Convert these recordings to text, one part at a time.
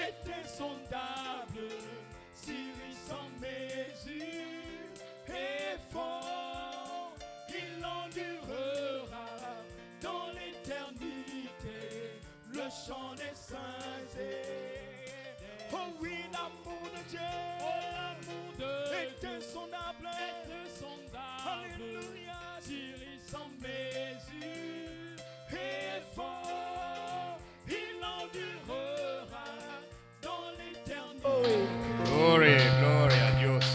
est insondable, Syrie sans mesure et fort, il endurera dans l'éternité, le chant des saints et oh oui, l'amour de Dieu, est insondable, alléluia, Syrie sans mesure et fort, il endurera dans l'éternité. Gloria a Dios.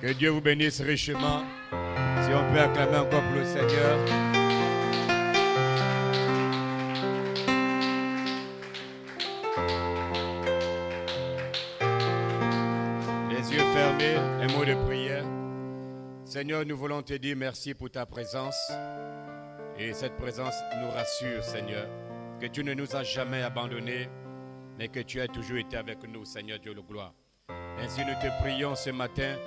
Que Dieu vous bénisse richement. Si on peut acclamer encore pour le Seigneur. Les yeux fermés, un mot de prière. Seigneur, nous voulons te dire merci pour ta présence. Et cette présence nous rassure, Seigneur, que tu ne nous as jamais abandonnés, mais que tu as toujours été avec nous, Seigneur Dieu de gloire. Ainsi, nous te prions ce matin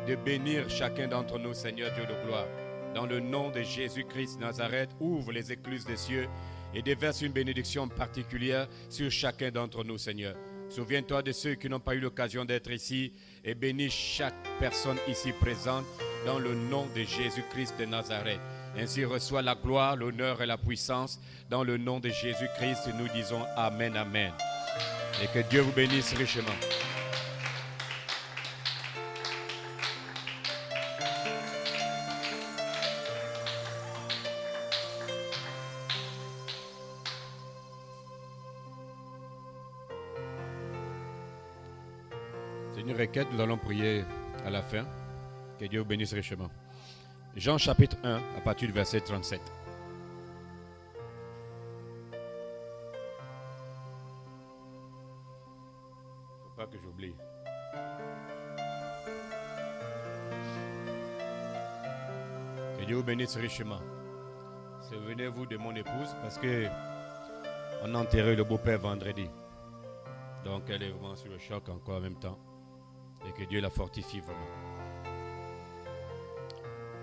de bénir chacun d'entre nous, Seigneur Dieu de gloire. Dans le nom de Jésus-Christ de Nazareth, ouvre les écluses des cieux et déverse une bénédiction particulière sur chacun d'entre nous, Seigneur. Souviens-toi de ceux qui n'ont pas eu l'occasion d'être ici et bénis chaque personne ici présente dans le nom de Jésus-Christ de Nazareth. Ainsi reçois la gloire, l'honneur et la puissance. Dans le nom de Jésus-Christ, nous disons Amen, Amen. Et que Dieu vous bénisse richement. C'est une requête, nous allons prier à la fin. Que Dieu vous bénisse richement. Jean chapitre 1, à partir du verset 37. Faut pas que j'oublie. Que Dieu vous bénisse richement. Souvenez-vous de mon épouse parce que on a enterré le beau-père vendredi. Donc elle est vraiment sur le choc encore en même temps. Et que Dieu la fortifie vraiment.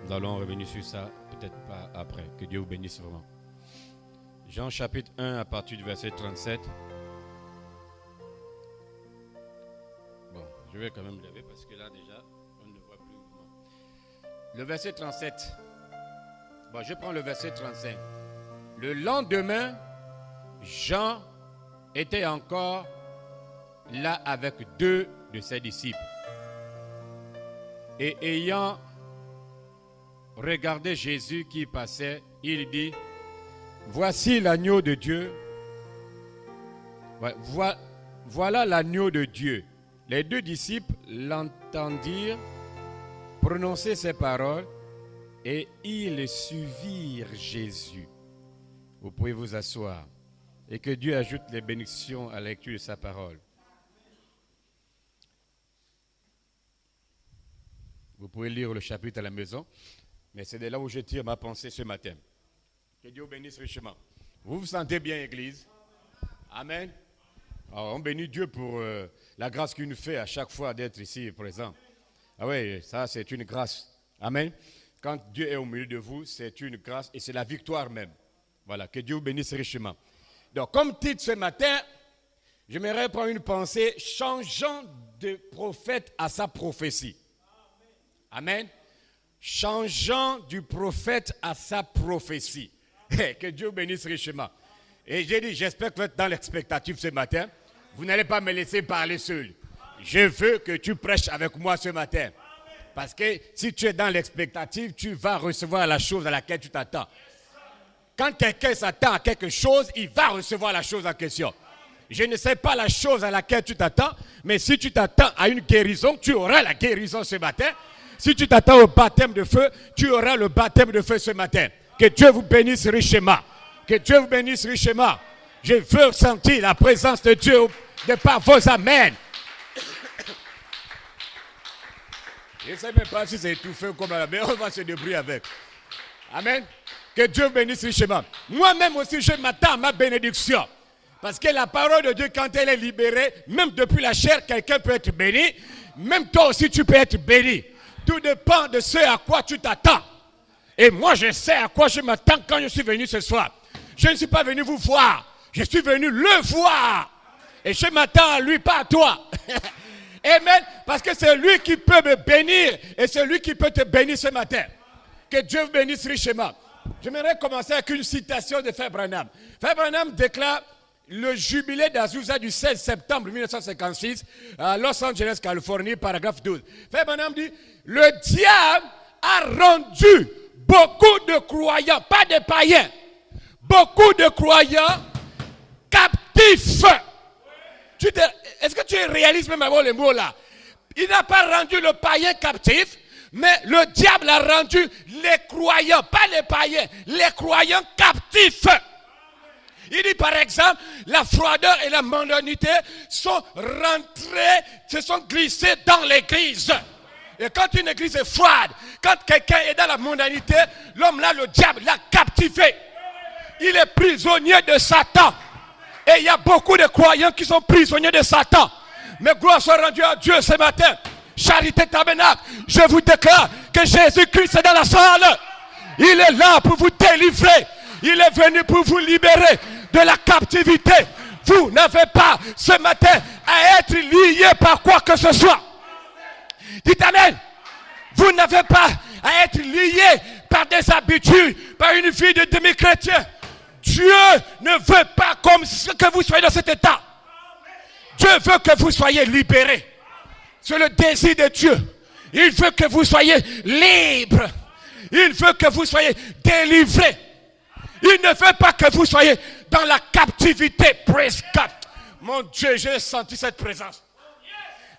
Nous allons revenir sur ça, peut-être pas après. Que Dieu vous bénisse vraiment. Jean chapitre 1 à partir du verset 37. Bon, je vais quand même lever parce que là déjà, on ne voit plus. Le verset 37. Bon, je prends le verset 35. Le lendemain, Jean était encore là avec 2 de ses disciples. Et ayant regardé Jésus qui passait, il dit, voici l'agneau de Dieu. Voilà l'agneau de Dieu. Les 2 disciples l'entendirent prononcer ces paroles et ils suivirent Jésus. Vous pouvez vous asseoir et que Dieu ajoute les bénédictions à la lecture de sa parole. Vous pouvez lire le chapitre à la maison, mais c'est de là où je tire ma pensée ce matin. Que Dieu vous bénisse richement. Vous vous sentez bien, Église? Amen. Alors, on bénit Dieu pour la grâce qu'il nous fait à chaque fois d'être ici présent. Ah oui, ça c'est une grâce. Amen. Quand Dieu est au milieu de vous, c'est une grâce et c'est la victoire même. Voilà, que Dieu vous bénisse richement. Donc, comme titre ce matin, j'aimerais prendre une pensée changeant de prophète à sa prophétie. Amen. Changeant du prophète à sa prophétie. Que Dieu vous bénisse richement. Et j'ai dit, j'espère que vous êtes dans l'expectative ce matin. Vous n'allez pas me laisser parler seul. Je veux que tu prêches avec moi ce matin. Parce que si tu es dans l'expectative, tu vas recevoir la chose à laquelle tu t'attends. Quand quelqu'un s'attend à quelque chose, il va recevoir la chose en question. Je ne sais pas la chose à laquelle tu t'attends, mais si tu t'attends à une guérison, tu auras la guérison ce matin. Si tu t'attends au baptême de feu, tu auras le baptême de feu ce matin. Que Dieu vous bénisse richement. Que Dieu vous bénisse richement. Je veux sentir la présence de Dieu de par vos amens. Je ne sais même pas si c'est étouffé ou comme mais on va se débrouiller avec. Amen. Que Dieu vous bénisse richement. Moi-même aussi, je m'attends à ma bénédiction. Parce que la parole de Dieu, quand elle est libérée, même depuis la chair, quelqu'un peut être béni. Même toi aussi, tu peux être béni. Tout dépend de ce à quoi tu t'attends. Et moi, je sais à quoi je m'attends quand je suis venu ce soir. Je ne suis pas venu vous voir. Je suis venu le voir. Et je m'attends à lui, pas à toi. Amen. Parce que c'est lui qui peut me bénir et c'est lui qui peut te bénir ce matin. Que Dieu vous bénisse richement. J'aimerais commencer avec une citation de Frère Branham. Frère Branham déclare le jubilé d'Azusa du 16 septembre 1956 à Los Angeles, Californie, paragraphe 12. Frère Branham dit, le diable a rendu beaucoup de croyants, pas des païens, beaucoup de croyants captifs. Est-ce que tu réalises même avant les mots là? Il n'a pas rendu le païen captif, mais le diable a rendu les croyants, pas les païens, les croyants captifs. Il dit par exemple, la froideur et la mondanité sont rentrées, se sont glissées dans l'église. Et quand une église est froide, quand quelqu'un est dans la mondanité, l'homme là, le diable l'a captivé. Il est prisonnier de Satan. Et il y a beaucoup de croyants qui sont prisonniers de Satan. Mais gloire soit rendue à Dieu ce matin. Charité Tabernacle, je vous déclare que Jésus-Christ est dans la salle. Il est là pour vous délivrer. Il est venu pour vous libérer de la captivité. Vous n'avez pas ce matin à être lié par quoi que ce soit. Dites Amen. Vous n'avez pas à être lié par des habitudes, par une vie de demi-chrétien. Dieu ne veut pas comme que vous soyez dans cet état. Dieu veut que vous soyez libérés. C'est le désir de Dieu. Il veut que vous soyez libres. Il veut que vous soyez délivrés. Il ne veut pas que vous soyez dans la captivité. Praise God. Mon Dieu, j'ai senti cette présence.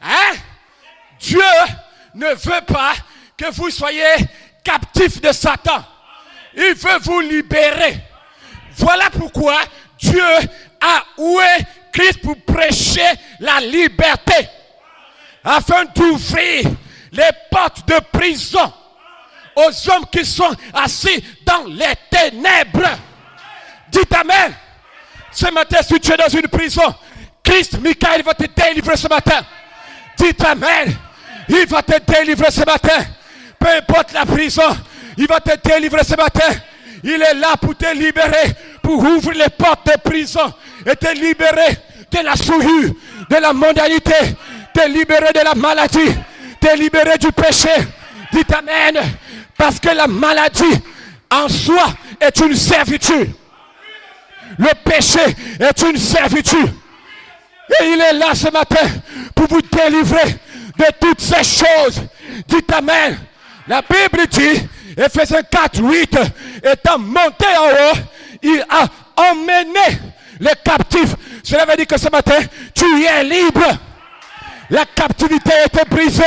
Hein? Dieu ne veut pas que vous soyez captifs de Satan. Il veut vous libérer. Voilà pourquoi Dieu a oué Christ pour prêcher la liberté. Afin d'ouvrir les portes de prison aux hommes qui sont assis dans les ténèbres. Dites Amen. Ce matin, si tu es dans une prison, Christ, Michael va te délivrer ce matin. Dites Amen. Il va te délivrer ce matin. Peu importe la prison, il va te délivrer ce matin. Il est là pour te libérer, pour ouvrir les portes de prison et te libérer de la souillure, de la mondanité, te libérer de la maladie, te libérer du péché. Dites Amen. Parce que la maladie en soi est une servitude. Le péché est une servitude. Et il est là ce matin pour vous délivrer de toutes ces choses. Dites Amen. La Bible dit, Ephésiens 4, 8, étant monté en haut, il a emmené les captifs. Cela veut dire que ce matin, tu es libre. La captivité a été brisée.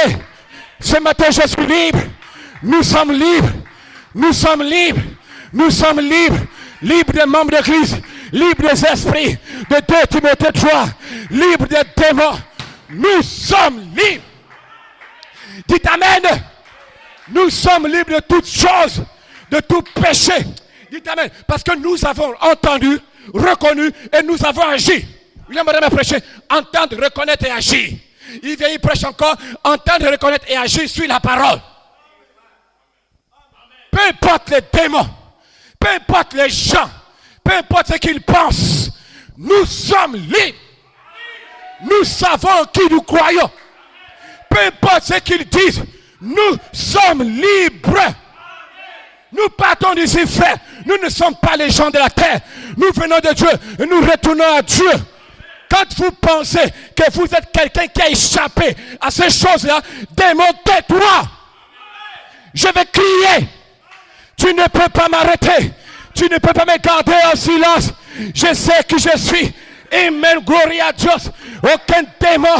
Ce matin, je suis libre. Nous sommes libres. Nous sommes libres. Nous sommes libres. Libres des membres d'église. Libres des esprits. De 2 Timothée 3. Libres des démons. Nous sommes libres. Dites Amen. Nous sommes libres de toutes choses. De tout péché. Dites Amen. Parce que nous avons entendu, reconnu et nous avons agi. William Branham a prêché. Entendre, reconnaître et agir. Il vient, il prêche encore. Entendre, reconnaître et agir sur la parole. Peu importe les démons, peu importe les gens, peu importe ce qu'ils pensent, nous sommes libres. Nous savons en qui nous croyons. Peu importe ce qu'ils disent, nous sommes libres. Nous partons d'ici, frère. Nous ne sommes pas les gens de la terre. Nous venons de Dieu et nous retournons à Dieu. Quand vous pensez que vous êtes quelqu'un qui a échappé à ces choses-là, démon, tais-toi. Je vais crier. Tu ne peux pas m'arrêter. Tu ne peux pas me garder en silence. Je sais qui je suis. Amen. Gloria à Dieu. Aucun démon,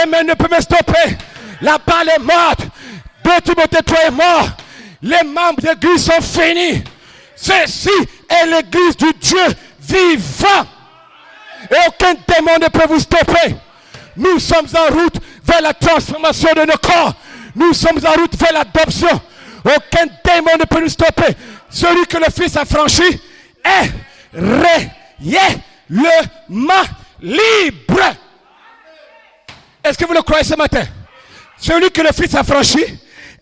amen, ne peut me stopper. La balle est morte. 2 Timothée 3 est mort. Les membres de l'église sont finis. Ceci est l'église du Dieu vivant. Et aucun démon ne peut vous stopper. Nous sommes en route vers la transformation de nos corps. Nous sommes en route vers l'adoption. Aucun démon ne peut nous stopper. Celui que le Fils a franchi est réellement libre. Est-ce que vous le croyez ce matin? Celui que le Fils a franchi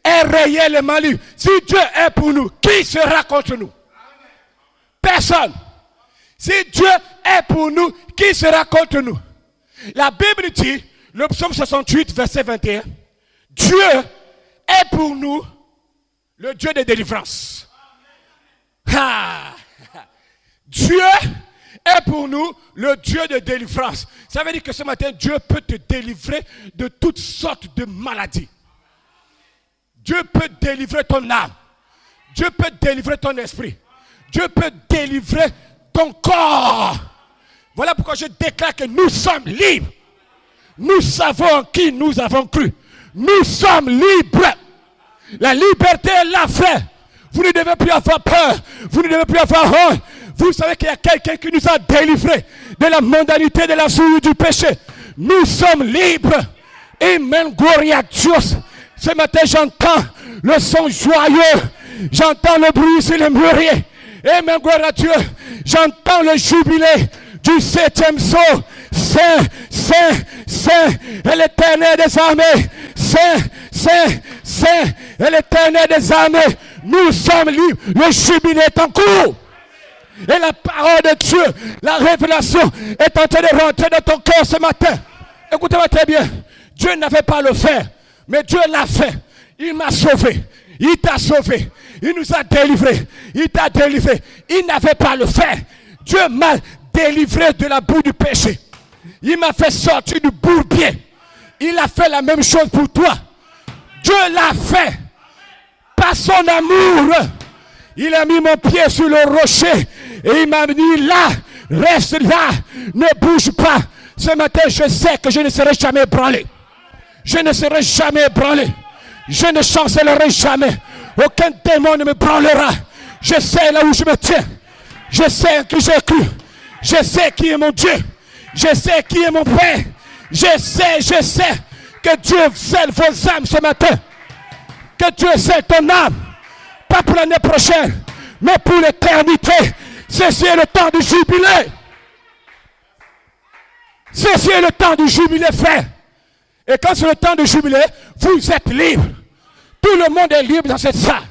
est réellement libre. Si Dieu est pour nous, qui sera contre nous? Personne. Si Dieu est pour nous, qui sera contre nous? La Bible dit, le psaume 68, verset 21, Dieu est pour nous le Dieu de délivrance. Ah. Dieu est pour nous le Dieu de délivrance. Ça veut dire que ce matin, Dieu peut te délivrer de toutes sortes de maladies. Dieu peut délivrer ton âme. Dieu peut délivrer ton esprit. Dieu peut délivrer ton corps. Voilà pourquoi je déclare que nous sommes libres. Nous savons en qui nous avons cru. Nous sommes libres. La liberté est là, frère. Vous ne devez plus avoir peur. Vous ne devez plus avoir honte. Vous savez qu'il y a quelqu'un qui nous a délivrés de la mondanité, de la souillure du péché. Nous sommes libres. Amen. Gloria a Dieu. Ce matin, j'entends le son joyeux. J'entends le bruit sur les mûriers. Amen. Gloria à Dieu. J'entends le jubilé du 7e saut. Saint, Saint, Saint est l'Éternel des armées. Saint, Saint, Saint est l'Éternel des armées. Nous sommes libres. Le jubilé est en cours. Et la parole de Dieu, la révélation est en train de rentrer dans ton cœur ce matin. Écoutez-moi très bien. Dieu n'avait pas à le faire, mais Dieu l'a fait. Il m'a sauvé. Il t'a sauvé. Il nous a délivrés. Il t'a délivré. Il n'avait pas à le faire. Dieu m'a délivré de la boue du péché. Il m'a fait sortir du bourbier. Il a fait la même chose pour toi. Dieu l'a fait. Par son amour. Il a mis mon pied sur le rocher et il m'a dit là, reste là, ne bouge pas. Ce matin, je sais que je ne serai jamais ébranlé. Je ne serai jamais ébranlé. Je ne chancellerai jamais. Aucun démon ne me branlera. Je sais là où je me tiens. Je sais que j'ai cru. Je sais qui est mon Dieu. Je sais qui est mon Père. Je sais que Dieu scelle vos âmes ce matin. Que Dieu scelle ton âme. Pas pour l'année prochaine, mais pour l'éternité. Ceci est le temps du jubilé. Ceci est le temps du jubilé, frère. Et quand c'est le temps du jubilé, vous êtes libre. Tout le monde est libre dans cette salle.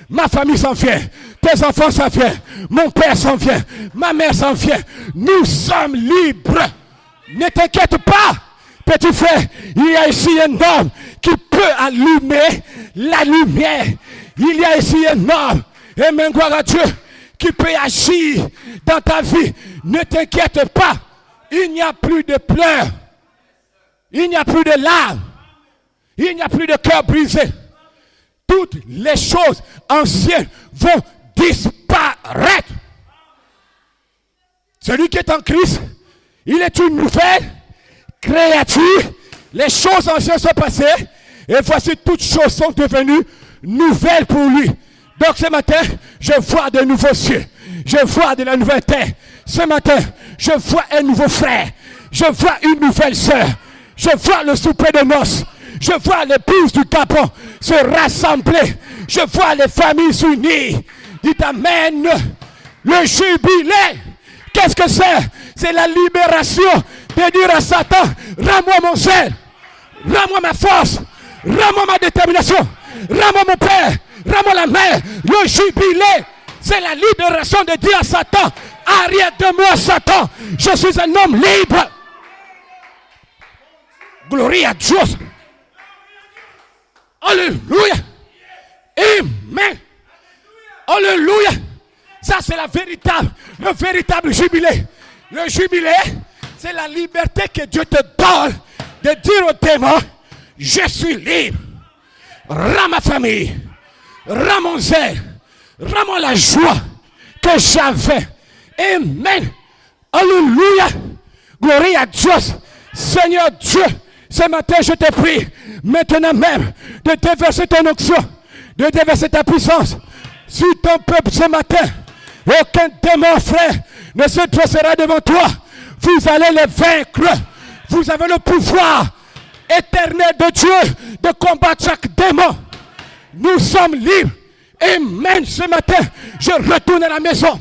Ma famille s'en vient. Tes enfants s'en viennent. Mon père s'en vient. Ma mère s'en vient. Nous sommes libres. Ne t'inquiète pas, petit frère. Il y a ici un homme qui peut allumer la lumière. Il y a ici un homme, amen, gloire à Dieu, qui peut agir dans ta vie. Ne t'inquiète pas. Il n'y a plus de pleurs. Il n'y a plus de larmes. Il n'y a plus de cœur brisé. Toutes les choses anciennes vont disparaître. Celui qui est en Christ, il est une nouvelle créature. Les choses anciennes sont passées et voici toutes choses sont devenues nouvelle pour lui. Donc ce matin, je vois de nouveaux cieux. Je vois de la nouvelle terre. Ce matin, je vois un nouveau frère. Je vois une nouvelle sœur. Je vois le souper de noces. Je vois l'épouse du Gabon se rassembler. Je vois les familles s'unir. Dites amen. Le jubilé. Qu'est-ce que c'est? C'est la libération de dire à Satan, rends-moi mon zèle. Rends-moi ma force. Rends-moi ma détermination. Rends-moi mon père, rends-moi la mère. Le jubilé, c'est la libération de dire à Satan, arrête de moi Satan, je suis un homme libre. Gloria à Dieu. Alléluia. Amen. Alléluia. Ça c'est le véritable jubilé. Le jubilé, c'est la liberté que Dieu te donne de dire au démon, je suis libre. Rends ma famille, rends mon zèle, rends-moi la joie que j'avais. Amen. Alléluia. Gloria à Dieu. Seigneur Dieu, ce matin je te prie, maintenant même, de déverser ton onction, de déverser ta puissance sur ton peuple ce matin. Aucun démon, frère, ne se dressera devant toi. Vous allez les vaincre. Vous avez le pouvoir éternel de Dieu de combattre chaque démon. Nous sommes libres. Amen. Ce matin, je retourne à la maison.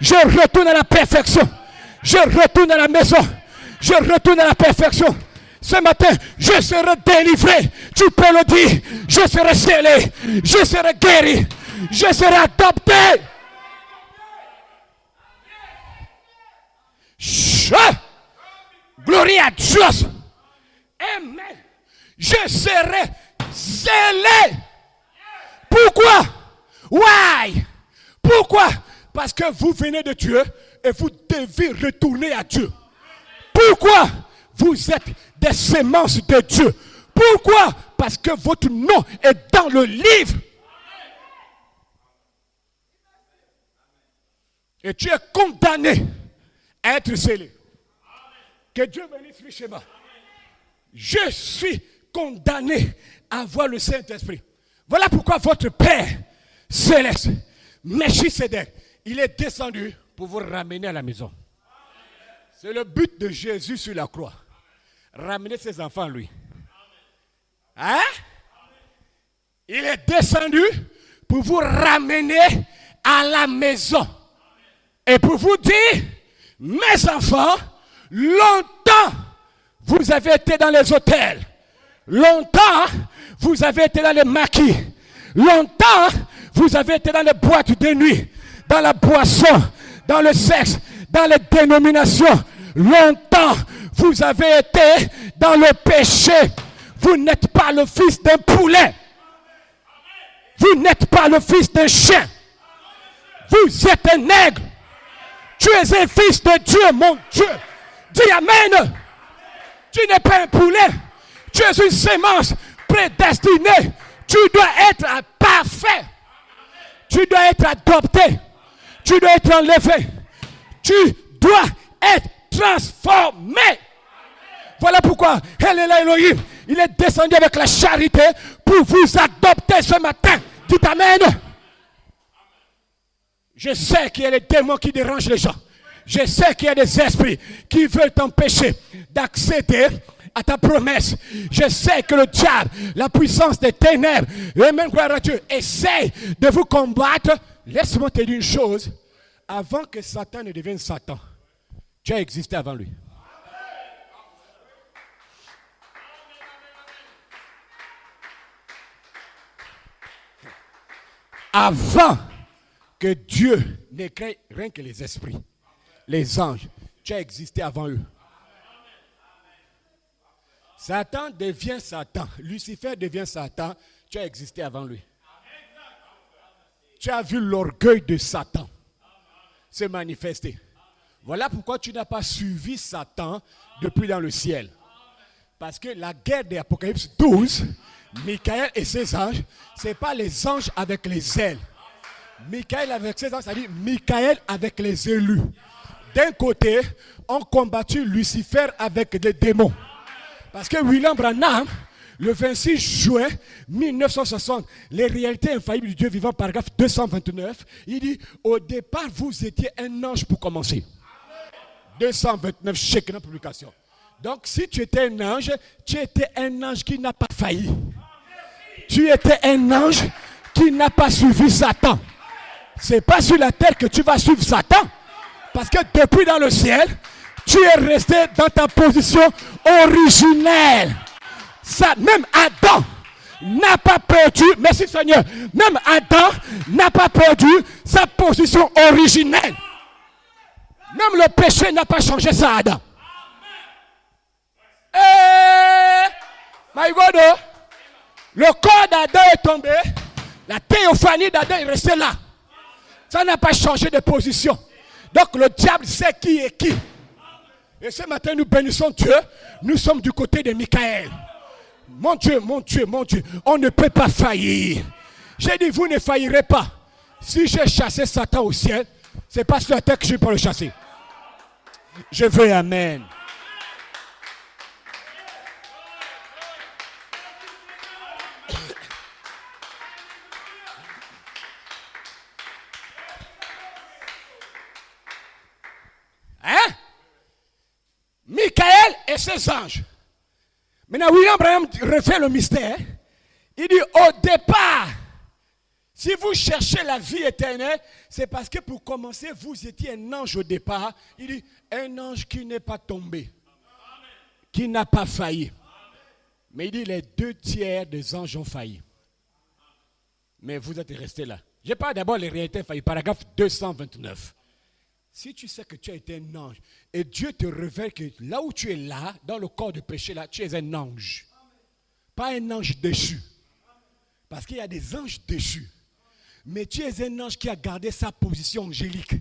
Je retourne à la perfection. Je retourne à la maison. Je retourne à la perfection. Ce matin, je serai délivré. Tu peux le dire. Je serai scellé. Je serai guéri. Je serai adopté. glory à Dieu. Amen. Je serai scellé. Pourquoi? Why? Pourquoi? Parce que vous venez de Dieu et vous devez retourner à Dieu. Pourquoi? Vous êtes des semences de Dieu. Pourquoi? Parce que votre nom est dans le livre. Et tu es condamné à être scellé. Que Dieu bénisse richement. Je suis condamné à avoir le Saint-Esprit. Voilà pourquoi votre Père céleste, Melchisedec, il est descendu pour vous ramener à la maison. C'est le but de Jésus sur la croix. Ramener ses enfants à lui. Hein? Il est descendu pour vous ramener à la maison. Et pour vous dire, mes enfants, longtemps, vous avez été dans les hôtels. Longtemps, vous avez été dans les maquis. Longtemps, vous avez été dans les boîtes de nuit, dans la boisson, dans le sexe, dans les dénominations. Longtemps, vous avez été dans le péché. Vous n'êtes pas le fils d'un poulet. Vous n'êtes pas le fils d'un chien. Vous êtes un nègre. Tu es un fils de Dieu, mon Dieu. Dis Amen. Tu n'es pas un poulet. Tu es une sémence prédestinée. Tu dois être parfait. Tu dois être adopté. Tu dois être enlevé. Tu dois être transformé. Voilà pourquoi Elohim, il est descendu avec la charité pour vous adopter ce matin. Dites Amen. Je sais qu'il y a des démons qui dérangent les gens. Je sais qu'il y a des esprits qui veulent t'empêcher d'accéder à ta promesse. Je sais que le diable, la puissance des ténèbres, et même gloire à Dieu, essaye de vous combattre. Laisse-moi te dire une chose. Avant que Satan ne devienne Satan, tu as existé avant lui. Avant que Dieu n'ait créé rien que les esprits, les anges, tu as existé avant eux. Satan devient Satan. Lucifer devient Satan. Tu as existé avant lui. Tu as vu l'orgueil de Satan se manifester. Voilà pourquoi tu n'as pas suivi Satan depuis dans le ciel. Parce que la guerre d'Apocalypse 12, Michael et ses anges, ce n'est pas les anges avec les ailes. Michael avec ses anges, c'est-à-dire Michael avec les élus. D'un côté, on combattu Lucifer avec des démons. Parce que William Branham, le 26 juin 1960, les réalités infaillibles du Dieu vivant, paragraphe 229, il dit, au départ, vous étiez un ange pour commencer. 229, chèque dans publication. Donc, si tu étais un ange, tu étais un ange qui n'a pas failli. Tu étais un ange qui n'a pas suivi Satan. Ce n'est pas sur la terre que tu vas suivre Satan. Parce que depuis dans le ciel, tu es resté dans ta position originelle. Ça, même Adam n'a pas perdu, merci Seigneur, même Adam n'a pas perdu sa position originelle. Même le péché n'a pas changé ça, Adam. My God, le corps d'Adam est tombé, la théophanie d'Adam est restée là. Ça n'a pas changé de position. Donc le diable sait qui est qui. Et ce matin, nous bénissons Dieu. Nous sommes du côté de Michael. Mon Dieu, mon Dieu, mon Dieu. On ne peut pas faillir. J'ai dit, vous ne faillirez pas. Si j'ai chassé Satan au ciel, c'est pas sur la terre que je peux le chasser. Je veux Amen. Hein? Michael et ses anges. Maintenant, William Branham refait le mystère. Il dit, au départ, si vous cherchez la vie éternelle, c'est parce que pour commencer, vous étiez un ange au départ. Il dit, un ange qui n'est pas tombé, qui n'a pas failli. Mais il dit, les 2/3 des anges ont failli. Mais vous êtes restés là. Je parle d'abord des réalités faillies, paragraphe 229. Si tu sais que tu as été un ange et Dieu te révèle que là où tu es là, dans le corps de péché, là, tu es un ange. Pas un ange déchu. Parce qu'il y a des anges déchus. Mais tu es un ange qui a gardé sa position angélique.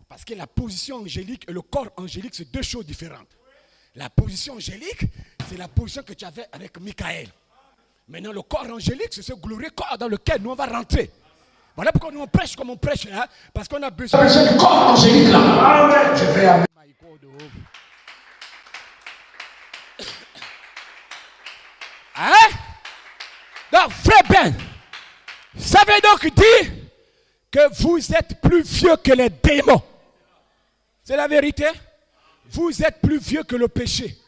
Parce que la position angélique et le corps angélique, c'est deux choses différentes. La position angélique, c'est la position que tu avais avec Michael. Maintenant, le corps angélique, c'est ce glorieux corps dans lequel nous on va rentrer. Voilà pourquoi nous on prêche comme on prêche là, parce qu'on a besoin du corps angélique là. Amen. Je vais amener ma icône de haut. Hein? Donc, frère Ben, ça veut donc dire que vous êtes plus vieux que les démons. C'est la vérité. Vous êtes plus vieux que le péché.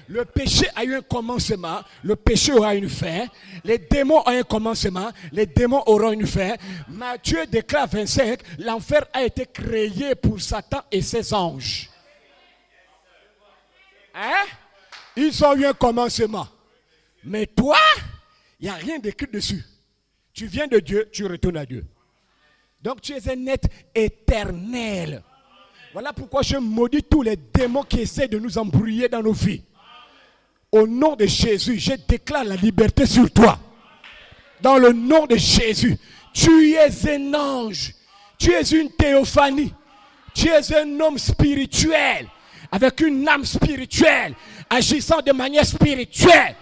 Le péché a eu un commencement, le péché aura une fin. Les démons ont un commencement, les démons auront une fin. Matthieu déclare 25, l'enfer a été créé pour Satan et ses anges. Hein? Ils ont eu un commencement. Mais toi, il n'y a rien d'écrit dessus. Tu viens de Dieu, tu retournes à Dieu. Donc tu es un être éternel. Voilà pourquoi je maudis tous les démons qui essaient de nous embrouiller dans nos vies. Au nom de Jésus, je déclare la liberté sur toi. Dans le nom de Jésus, tu es un ange. Tu es une théophanie. Tu es un homme spirituel. Avec une âme spirituelle. Agissant de manière spirituelle.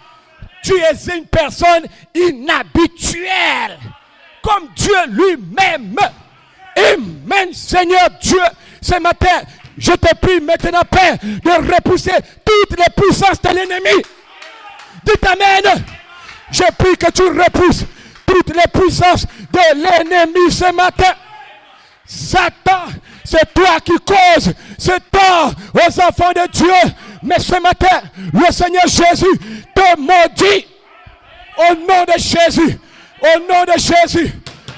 Tu es une personne inhabituelle. Comme Dieu lui-même. Amen, Seigneur Dieu. Ce matin, je te prie maintenant, Père, de repousser toutes les puissances de l'ennemi. Dites Amen. Je prie que tu repousses toutes les puissances de l'ennemi ce matin. Satan, c'est toi qui causes ce tort aux enfants de Dieu. Mais ce matin, le Seigneur Jésus te maudit. Au nom de Jésus. Au nom de Jésus.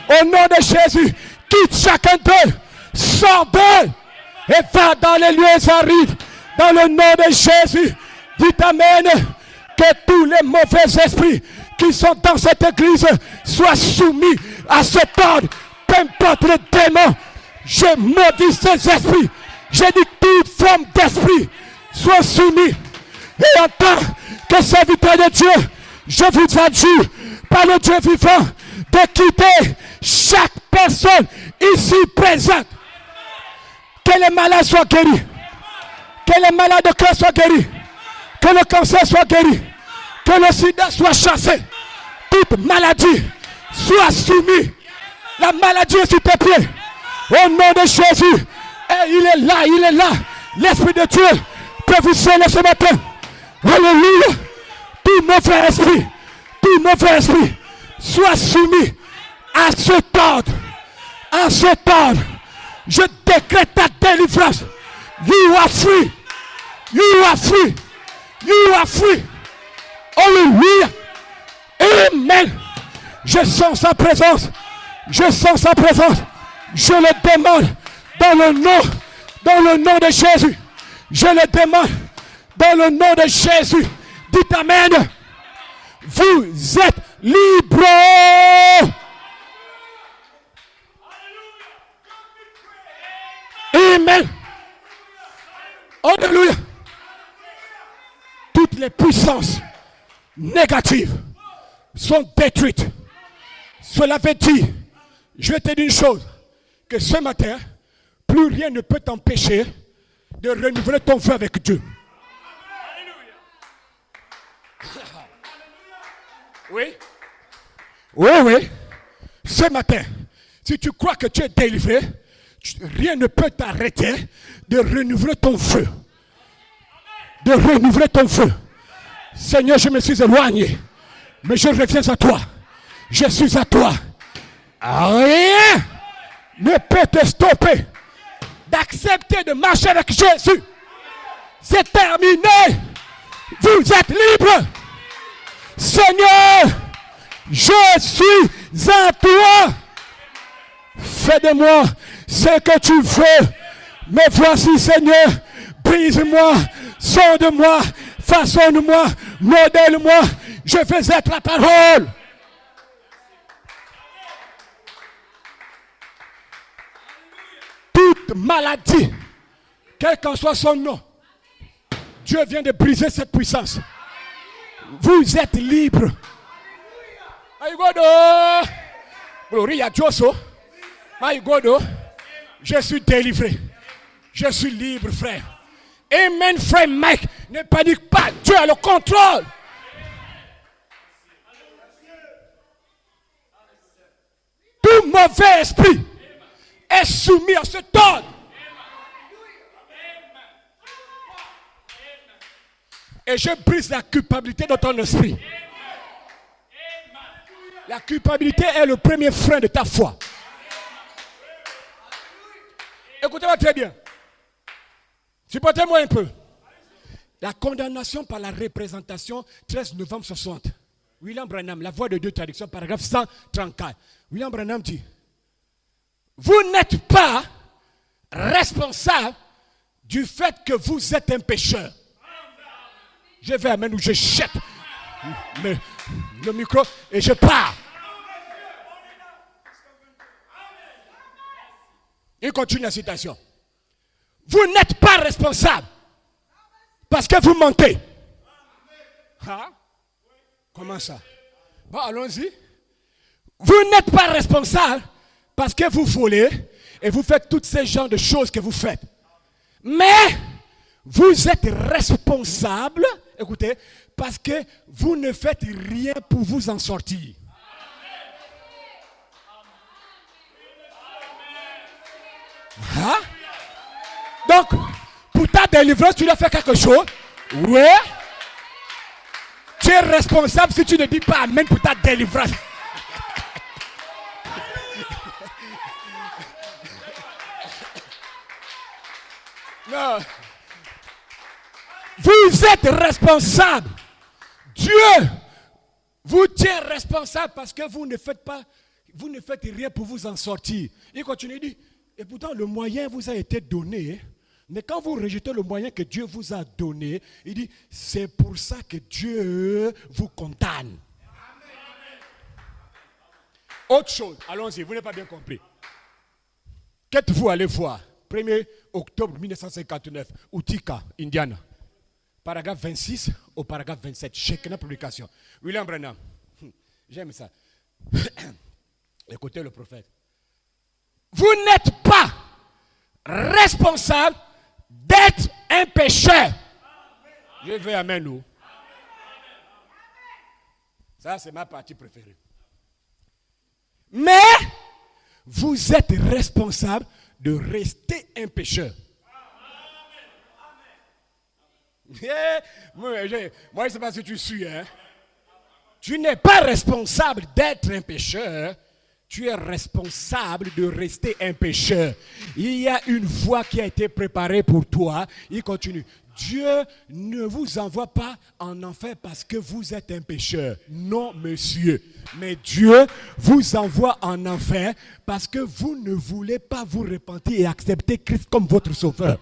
Au nom de Jésus. Quitte chacun d'eux. Sors d'eux et va dans les lieux arides. Dans le nom de Jésus. Dites Amen. Que tous les mauvais esprits qui sont dans cette église soient soumis à cet ordre. Peu importe les démons. Je maudis ces esprits. Je dis toute forme d'esprit soit soumis. Et en tant que serviteur de Dieu, je vous adjure par le Dieu vivant de quitter chaque personne ici présente. Que les malades soient guéris. Que les malades de cœur soient guéris. Que le cancer soit guéri. Que le sida soit chassé. Toute maladie soit soumise. La maladie est sur tes pieds. Au nom de Jésus. Et il est là, il est là. L'Esprit de Dieu peut vous sauver ce matin. Alléluia. Tout mauvais esprit soit soumis à cet ordre. À cet ordre. Je décrète ta délivrance. You are free. You are free. You are free. Alléluia. Amen. Je sens sa présence. Je sens sa présence. Je le demande dans le nom de Jésus. Je le demande dans le nom de Jésus. Dites Amen. Vous êtes libres. Amen. Alléluia. Toutes les puissances négatives sont détruites. Cela veut dire, je vais te dire une chose, que ce matin, plus rien ne peut t'empêcher de renouveler ton feu avec Dieu. Oui. Oui, oui. Ce matin, si tu crois que tu es délivré, rien ne peut t'arrêter de renouveler ton feu. De renouveler ton feu. Seigneur, je me suis éloigné, mais je reviens à toi. Je suis à toi. Rien ne peut te stopper d'accepter de marcher avec Jésus. C'est terminé. Vous êtes libre. Seigneur, je suis à toi. Fais de moi ce que tu veux. Mais voici, Seigneur, brise-moi, sonde-moi, façonne-moi, modèle-moi. Je veux être la parole. toute maladie, quel qu'en soit son nom, Dieu vient de briser cette puissance. Vous êtes libre. Gloria a Dios. Je suis délivré. Je suis libre, frère. Amen, frère Mike. Ne panique pas. Dieu a le contrôle. Tout mauvais esprit est soumis à ce ordre. Et je brise la culpabilité de ton esprit. La culpabilité est le premier frein de ta foi. Écoutez-moi très bien. Supportez-moi un peu. La condamnation par la représentation, 13 novembre 60. William Branham, La Voix de Dieu, traduction, paragraphe 134. William Branham dit, vous n'êtes pas responsable du fait que vous êtes un pécheur. Je vais amener où je jette le micro et je pars. Il continue la citation. Vous n'êtes pas responsable parce que vous mentez. Ah? Comment ça? Bon, allons-y. Vous n'êtes pas responsable parce que vous volez et vous faites tous ces genres de choses que vous faites. Mais vous êtes responsable, écoutez, parce que vous ne faites rien pour vous en sortir. Hein? Donc, pour ta délivrance, tu dois faire quelque chose. Oui. Tu es responsable si tu ne dis pas amen pour ta délivrance. Non. Vous êtes responsable. Dieu vous tient responsable parce que vous ne faites rien pour vous en sortir. Il continue, il dit, et pourtant le moyen vous a été donné, mais quand vous rejetez le moyen que Dieu vous a donné, il dit, c'est pour ça que Dieu vous condamne. Autre chose, allons-y, vous n'avez pas bien compris. Qu'êtes-vous allé voir? 1er octobre 1959, Utica, Indiana. Paragraphe 26 au paragraphe 27. Chacune publication. William Branham. J'aime ça. Écoutez le prophète. Vous n'êtes pas responsable d'être un pécheur. Je vais amener nous. Ça, c'est ma partie préférée. Mais vous êtes responsable de rester un pécheur. Moi, je ne sais pas si tu suis. Hein? Tu n'es pas responsable d'être un pécheur. Tu es responsable de rester un pécheur. Il y a une voie qui a été préparée pour toi. Il continue. Dieu ne vous envoie pas en enfer parce que vous êtes un pécheur. Non, monsieur. Mais Dieu vous envoie en enfer parce que vous ne voulez pas vous repentir et accepter Christ comme votre sauveur.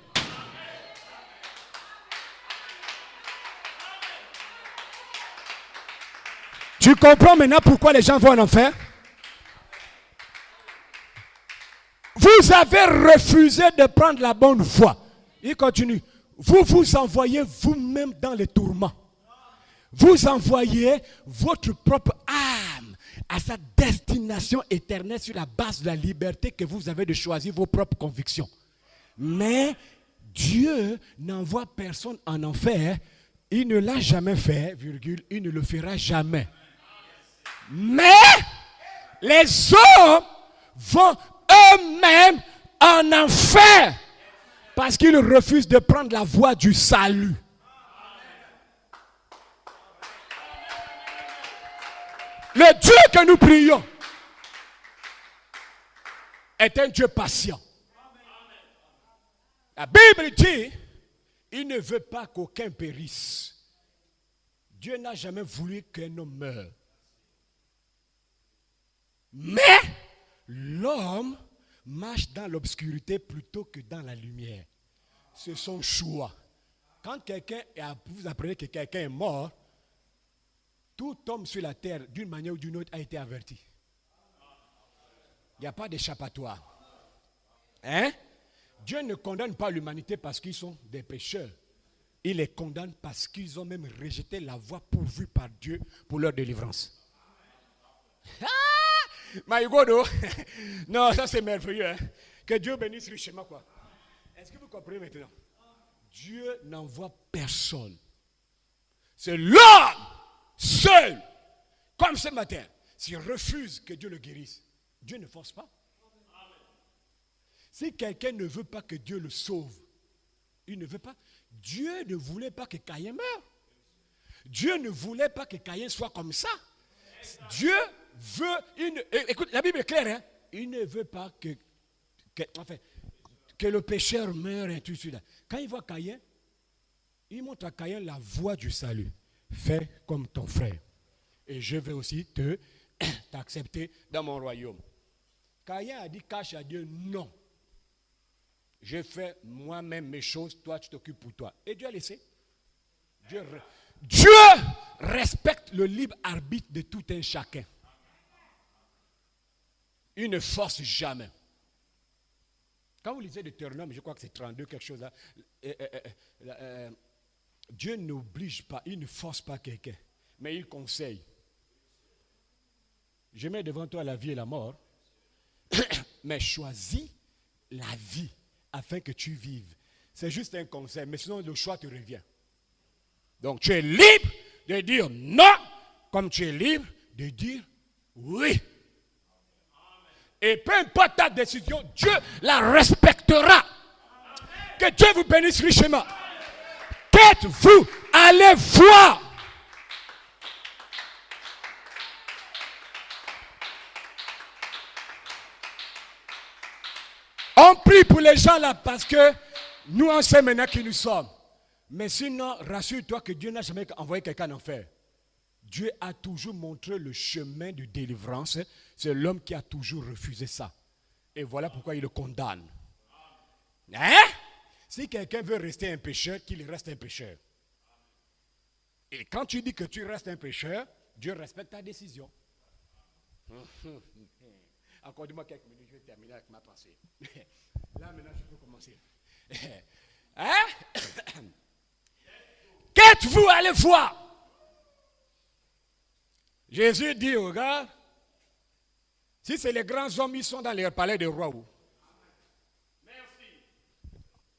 Tu comprends maintenant pourquoi les gens vont en enfer? Vous avez refusé de prendre la bonne voie. Il continue. Vous vous envoyez vous-même dans les tourments. Vous envoyez votre propre âme à sa destination éternelle sur la base de la liberté que vous avez de choisir vos propres convictions. Mais Dieu n'envoie personne en enfer. Il ne l'a jamais fait, virgule, il ne le fera jamais. Mais les hommes vont eux-mêmes en enfer parce qu'ils refusent de prendre la voie du salut. Le Dieu que nous prions est un Dieu patient. La Bible dit, il ne veut pas qu'aucun périsse. Dieu n'a jamais voulu qu'un homme meure. Mais l'homme marche dans l'obscurité plutôt que dans la lumière. C'est son choix. Quand vous apprenez que quelqu'un est mort, tout homme sur la terre, d'une manière ou d'une autre, a été averti. Il n'y a pas d'échappatoire. Hein? Dieu ne condamne pas l'humanité parce qu'ils sont des pécheurs. Il les condamne parce qu'ils ont même rejeté la voie pourvue par Dieu pour leur délivrance. Ah! My God, oh. Non, ça c'est merveilleux. Hein? Que Dieu bénisse richement, quoi. Est-ce que vous comprenez maintenant? Dieu n'envoie personne. C'est l'homme seul. Comme ce matin, s'il refuse que Dieu le guérisse, Dieu ne force pas. Si quelqu'un ne veut pas que Dieu le sauve, il ne veut pas. Dieu ne voulait pas que Caïn meure. Dieu ne voulait pas que Caïn soit comme ça. Dieu veut, écoute, la Bible est claire, hein? Il ne veut pas que le pécheur meure et tout de suite. Quand il voit Caïn, il montre à Caïn la voie du salut. Fais comme ton frère. Et je vais aussi t'accepter dans mon royaume. Caïn a dit cache à Dieu, non. Je fais moi-même mes choses, toi tu t'occupes pour toi. Et Dieu a laissé. Dieu respecte le libre arbitre de tout un chacun. Il ne force jamais. Quand vous lisez Deutéronome, je crois que c'est 32, quelque chose là. Dieu n'oblige pas, il ne force pas quelqu'un, mais il conseille. Je mets devant toi la vie et la mort, mais choisis la vie afin que tu vives. C'est juste un conseil, mais sinon le choix te revient. Donc tu es libre de dire non, comme tu es libre de dire oui. Et peu importe ta décision, Dieu la respectera. Que Dieu vous bénisse richement. Qu'êtes-vous? Allez voir. On prie pour les gens là parce que nous on sait maintenant qui nous sommes. Mais sinon, rassure-toi que Dieu n'a jamais envoyé quelqu'un en enfer. Dieu a toujours montré le chemin de délivrance. C'est l'homme qui a toujours refusé ça. Et voilà pourquoi il le condamne. Hein? Si quelqu'un veut rester un pécheur, qu'il reste un pécheur. Et quand tu dis que tu restes un pécheur, Dieu respecte ta décision. Accorde-moi quelques minutes, je vais terminer avec ma pensée. Là, maintenant, je peux commencer. Hein? Qu'êtes-vous allé voir? Jésus dit aux gars, si c'est les grands hommes, ils sont dans les palais des rois.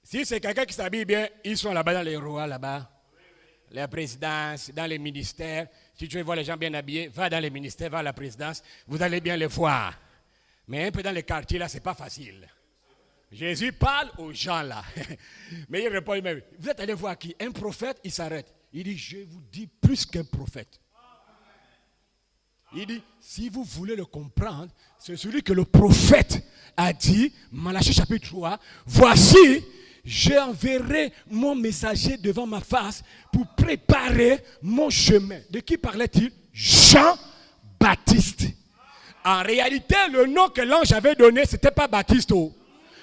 Si c'est quelqu'un qui s'habille bien, ils sont là-bas dans les rois, là-bas. La présidence, dans les ministères. Si tu veux voir les gens bien habillés, va dans les ministères, va à la présidence. Vous allez bien les voir. Mais un peu dans les quartiers, là, c'est pas facile. Jésus parle aux gens, là. Mais il répond lui-même. Vous êtes allé voir qui? Un prophète, il s'arrête. Il dit, je vous dis plus qu'un prophète. Il dit, si vous voulez le comprendre, c'est celui que le prophète a dit, Malachie chapitre 3, voici, j'enverrai mon messager devant ma face pour préparer mon chemin. De qui parlait-il? Jean-Baptiste. En réalité, le nom que l'ange avait donné, ce n'était pas Baptiste.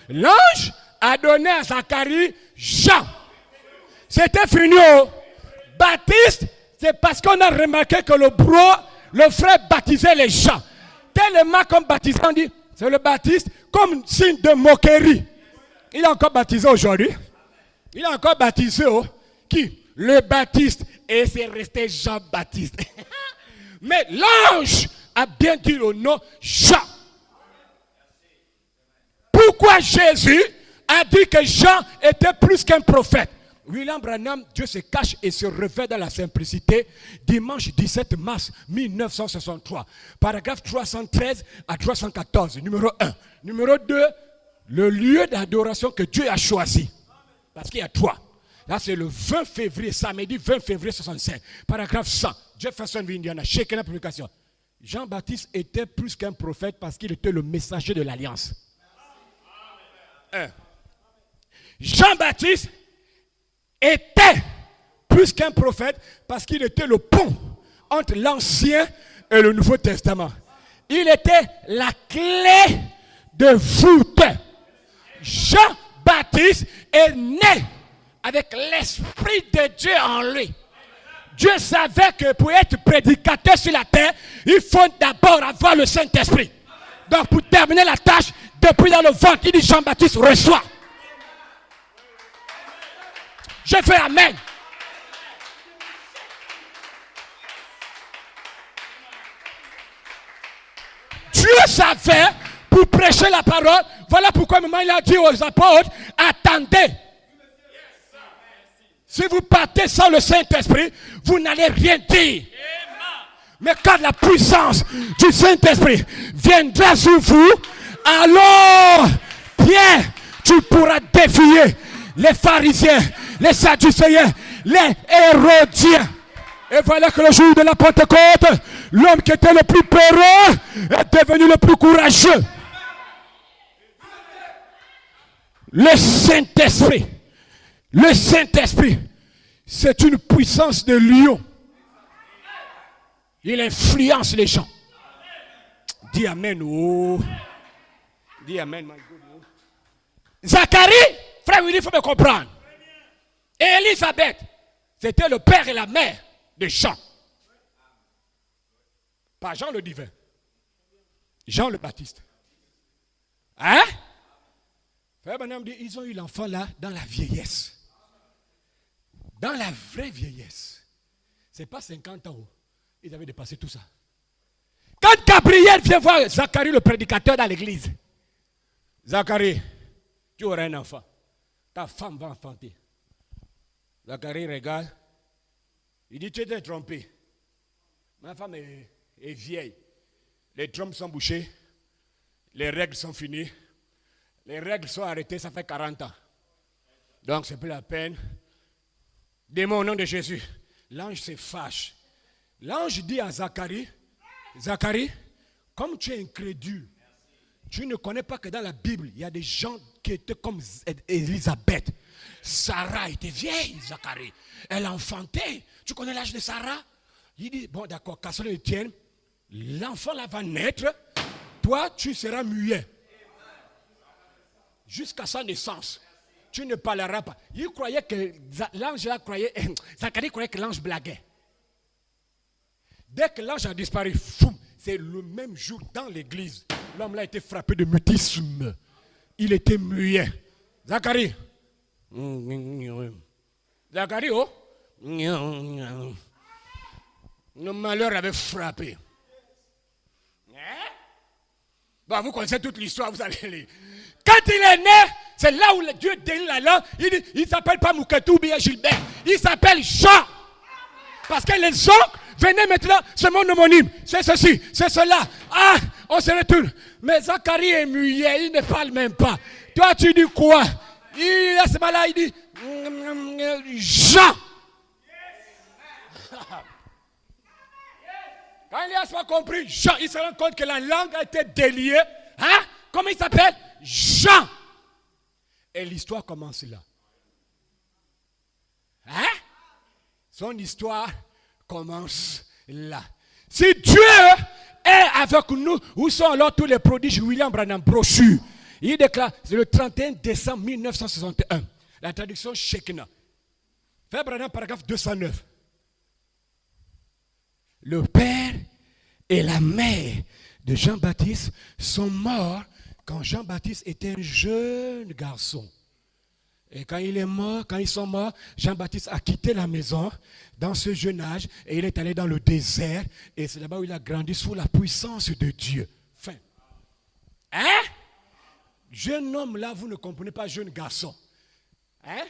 L'ange a donné à Zacharie Jean. C'était fini. Baptiste, c'est parce qu'on a remarqué que le frère baptisait les gens. Tellement comme baptisant, on dit, c'est le baptiste comme signe de moquerie. Il a encore baptisé aujourd'hui. Il a encore baptisé qui? Le Baptiste. Et c'est resté Jean-Baptiste. Mais l'ange a bien dit le nom Jean. Pourquoi Jésus a dit que Jean était plus qu'un prophète? William Branham, Dieu se cache et se revêt dans la simplicité. Dimanche 17 mars 1963. Paragraphe 313 à 314. Numéro 1. Numéro 2. Le lieu d'adoration que Dieu a choisi. Parce qu'il y a 3. Là, c'est le 20 février, samedi 20 février 65. Paragraphe 100. Jeffersonville, Indiana. Shekinah Publication. Jean-Baptiste était plus qu'un prophète parce qu'il était le messager de l'alliance. 1. Jean-Baptiste était plus qu'un prophète parce qu'il était le pont entre l'Ancien et le Nouveau Testament. Il était la clé de voûte. Jean-Baptiste est né avec l'Esprit de Dieu en lui. Dieu savait que pour être prédicateur sur la terre, il faut d'abord avoir le Saint-Esprit. Donc pour terminer la tâche, depuis dans le ventre, il dit Jean-Baptiste reçoit. Je fais amen. Dieu savait pour prêcher la parole. Voilà pourquoi maintenant il a dit aux apôtres, attendez. Si vous partez sans le Saint-Esprit, vous n'allez rien dire. Mais quand la puissance du Saint-Esprit viendra sur vous, alors, Pierre, tu pourras défier les pharisiens, les sadducéens, les hérodiens. Et voilà que le jour de la Pentecôte, l'homme qui était le plus peureux est devenu le plus courageux. Le Saint-Esprit, c'est une puissance de lion. Il influence les gens. Dis amen. Oh. Dis amen, my God. Zacharie, frère Willy, il faut me comprendre. Et Élisabeth, c'était le père et la mère de Jean. Pas Jean le divin. Jean le Baptiste. Hein? Frère Branham dit, ils ont eu l'enfant là dans la vieillesse. Dans la vraie vieillesse. Ce n'est pas 50 ans. Ils avaient dépassé tout ça. Quand Gabriel vient voir Zacharie le prédicateur dans l'église. Zacharie, tu auras un enfant. Ta femme va enfanter. Zacharie regarde. Il dit, tu t'es trompé. Ma femme est vieille. Les trompes sont bouchées. Les règles sont finies. Les règles sont arrêtées, ça fait 40 ans. Donc, c'est plus la peine. Démon au nom de Jésus. L'ange se fâche. L'ange dit à Zacharie, Zacharie, comme tu es incrédule, tu ne connais pas que dans la Bible, il y a des gens qui étaient comme Élisabeth. Sarah était vieille, Zacharie. Elle a enfanté. Tu connais l'âge de Sarah? Il dit, bon d'accord, qu'à cela ne tienne, l'enfant là va naître, toi tu seras muet. Jusqu'à sa naissance. Tu ne parleras pas. Il croyait que l'ange là croyait, Zacharie croyait que l'ange blaguait. Dès que l'ange a disparu, c'est le même jour dans l'église. L'homme là a été frappé de mutisme. Il était muet. Zacharie. Zacharie, oh. Le malheur avait frappé. Bon, vous connaissez toute l'histoire, vous allez lire. Quand il est né, c'est là où Dieu délie la langue. Il ne s'appelle pas Mouketou ou bien Gilbert. Il s'appelle Jean. Parce que les oncles venaient maintenant, c'est mon homonyme, c'est ceci, c'est cela. Ah, on se retourne. Mais Zacharie est muet, il ne parle même pas. Toi, tu dis quoi? Il a ce mal-là, il dit Jean. Quand il n'a pas compris, Jean, il se rend compte que la langue a été déliée. Hein? Comment il s'appelle? Jean. Et l'histoire commence là. Hein? Son histoire commence là. Si Dieu est avec nous, où sont alors tous les prodiges? William Branham, brochure. Il déclare, c'est le 31 décembre 1961. La traduction Shekinah. Frère Branham, paragraphe 209. Le père et la mère de Jean-Baptiste sont morts quand Jean-Baptiste était un jeune garçon. Et quand il est mort, quand ils sont morts, Jean-Baptiste a quitté la maison dans ce jeune âge et il est allé dans le désert. Et c'est là-bas où il a grandi sous la puissance de Dieu. Fin. Hein? Jeune homme là, vous ne comprenez pas, jeune garçon. Hein?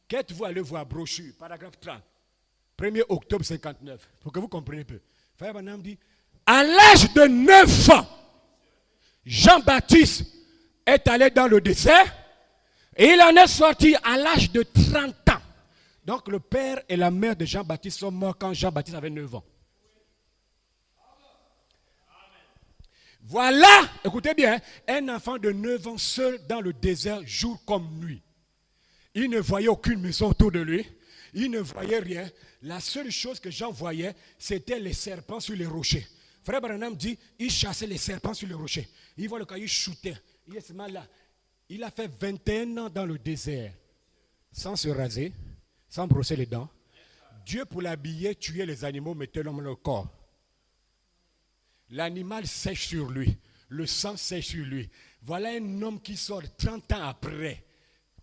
Qu'êtes-vous allé voir, brochure, paragraphe 30. 1er octobre 59. Pour que vous compreniez un peu. Frère Branham dit, à l'âge de 9 ans, Jean-Baptiste est allé dans le désert et il en est sorti à l'âge de 30 ans. Donc le père et la mère de Jean-Baptiste sont morts quand Jean-Baptiste avait 9 ans. Voilà, écoutez bien, un enfant de 9 ans seul dans le désert jour comme nuit. Il ne voyait aucune maison autour de lui. Il ne voyait rien. La seule chose que Jean voyait, c'était les serpents sur les rochers. Frère Branham dit, il chassait les serpents sur les rochers. Il voit le caillou shooter. Il est ce mal-là. Il a fait 21 ans dans le désert, sans se raser, sans brosser les dents. Dieu, pour l'habiller, tuait les animaux, mettait l'homme dans le corps. L'animal sèche sur lui. Le sang sèche sur lui. Voilà un homme qui sort 30 ans après,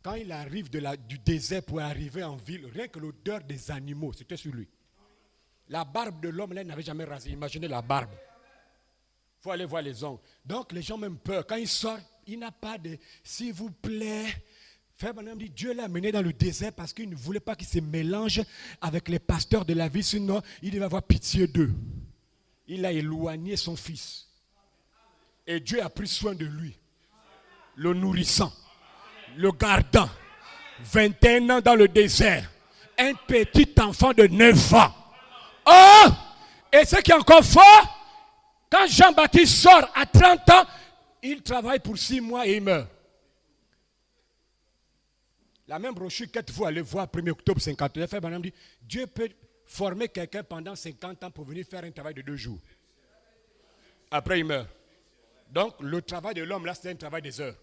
Quand il arrive du désert pour arriver en ville, rien que l'odeur des animaux, c'était sur lui. La barbe de l'homme, là, il n'avait jamais rasé. Imaginez la barbe. Il faut aller voir les ongles. Donc, les gens ont même peur. Quand il sort, il n'a pas de « s'il vous plaît ». Frère Branham dit, Dieu l'a mené dans le désert parce qu'il ne voulait pas qu'il se mélange avec les pasteurs de la vie, sinon il devait avoir pitié d'eux. Il a éloigné son fils. Et Dieu a pris soin de lui, le nourrissant, le gardant. 21 ans dans le désert, un petit enfant de 9 ans. Oh! Et ce qui est encore fort, quand Jean-Baptiste sort à 30 ans, il travaille pour 6 mois et il meurt. La même brochure que vous allez voir 1er octobre 59, Frère Branham dit, Dieu peut former quelqu'un pendant 50 ans pour venir faire un travail de 2 jours. Après, il meurt. Donc, le travail de l'homme, là, c'est un travail des heures.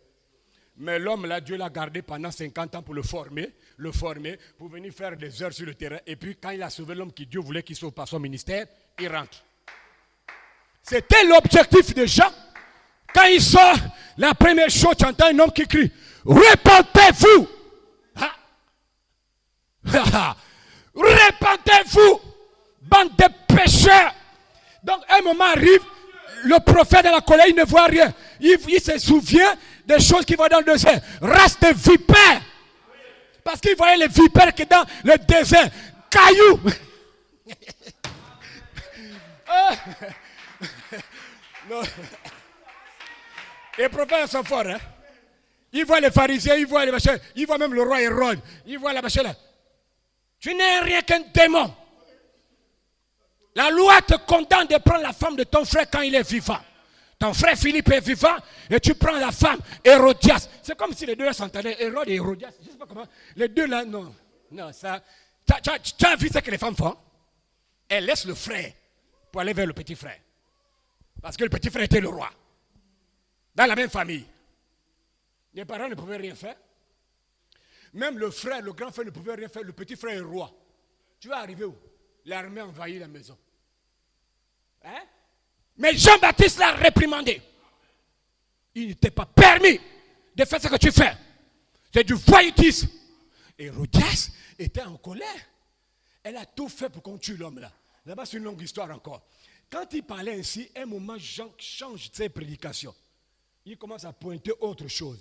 Mais l'homme, là, Dieu l'a gardé pendant 50 ans pour le former, pour venir faire des heures sur le terrain. Et puis, quand il a sauvé l'homme qui Dieu voulait qu'il sauve par son ministère, il rentre. C'était l'objectif de Jean. Quand il sort, la première chose, tu entends un homme qui crie, « Répentez-vous » Répentez-vous, bande de pécheurs. Donc, un moment arrive, le prophète de la colère, il ne voit rien. Il se souvient des choses qui vont dans le désert. Race de vipères. Parce qu'il voyait les vipères qui dans le désert. Cailloux. Non. Les prophètes sont forts. Hein? Ils voient les pharisiens, ils voient les machins, ils voient même le roi Hérode. Ils voient la machin là. Tu n'es rien qu'un démon. La loi te condamne de prendre la femme de ton frère quand il est vivant. Ton frère Philippe est vivant et tu prends la femme Hérodias. C'est comme si les deux là s'entendaient, Hérode et Hérodias. Je ne sais pas comment. Les deux là, non. Non, ça. Tu as vu ce que les femmes font? Elles laissent le frère pour aller vers le petit frère. Parce que le petit frère était le roi. Dans la même famille. Les parents ne pouvaient rien faire. Même le frère, le grand frère ne pouvait rien faire. Le petit frère est roi. Tu vas arriver où? L'armée envahit la maison. Hein? Mais Jean-Baptiste l'a réprimandé. Il n'était pas permis de faire ce que tu fais. C'est du voyoutisme. Hérodias était en colère. Elle a tout fait pour qu'on tue l'homme là. Là-bas, c'est une longue histoire encore. Quand il parlait ainsi, un moment, Jean change ses prédications. Il commence à pointer autre chose.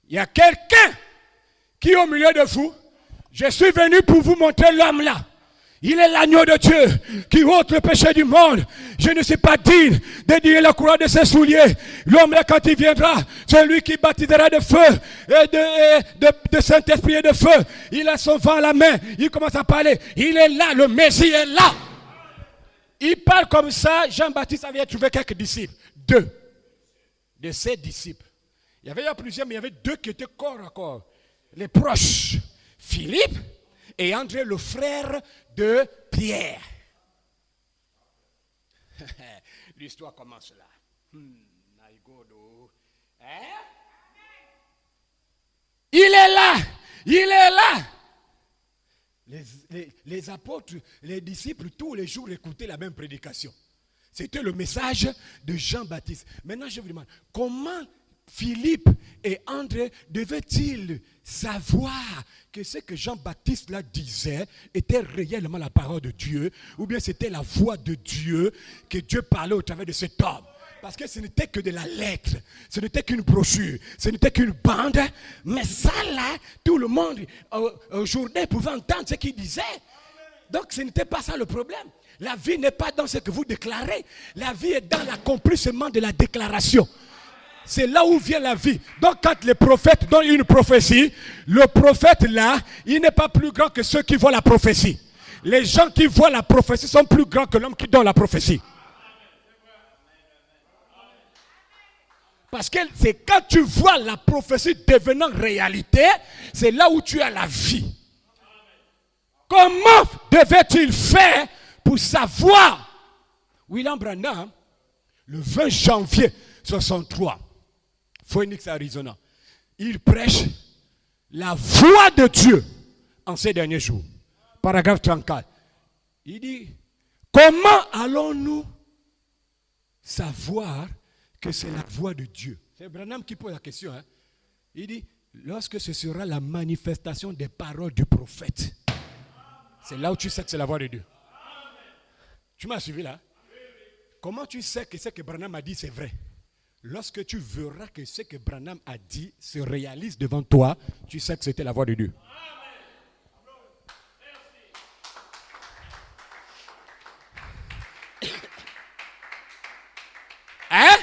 Il y a quelqu'un qui est au milieu de vous. Je suis venu pour vous montrer l'homme là. Il est l'agneau de Dieu qui ôte le péché du monde. Je ne suis pas digne de dire la couleur de ses souliers. L'homme là, quand il viendra, c'est lui qui baptisera de feu et de Saint-Esprit et de feu. Il a son vent à la main. Il commence à parler. Il est là, le Messie est là. Il parle comme ça. Jean-Baptiste avait trouvé quelques disciples. 2 de ses disciples. Il y avait plusieurs, mais il y avait 2 qui étaient corps à corps. Les proches. Philippe et André, le frère de Pierre. L'histoire commence là. Il est là. Il est là. Les apôtres, les disciples, tous les jours écoutaient la même prédication. C'était le message de Jean-Baptiste. Maintenant, je vous demande, comment Philippe et André devaient-ils savoir que ce que Jean-Baptiste là disait était réellement la parole de Dieu, ou bien c'était la voix de Dieu, que Dieu parlait au travers de cet homme? Parce que ce n'était que de la lettre, ce n'était qu'une brochure, ce n'était qu'une bande, mais ça là, tout le monde aujourd'hui pouvait entendre ce qu'il disait. Donc ce n'était pas ça le problème. La vie n'est pas dans ce que vous déclarez, la vie est dans l'accomplissement de la déclaration. C'est là où vient la vie. Donc quand les prophètes donnent une prophétie, le prophète là, il n'est pas plus grand que ceux qui voient la prophétie. Les gens qui voient la prophétie sont plus grands que l'homme qui donne la prophétie. Parce que c'est quand tu vois la prophétie devenant réalité, c'est là où tu as la vie. Comment devait-il faire pour savoir? William Branham, le 20 janvier 63, Phoenix, Arizona, il prêche la voix de Dieu en ces derniers jours. Paragraphe 34. Il dit, comment allons-nous savoir que c'est la voix de Dieu? C'est Branham qui pose la question. Hein? Il dit, lorsque ce sera la manifestation des paroles du prophète, c'est là où tu sais que c'est la voix de Dieu. Tu m'as suivi là? Comment tu sais que ce que Branham a dit c'est vrai? Lorsque tu verras que ce que Branham a dit se réalise devant toi, tu sais que c'était la voix de Dieu. Hein?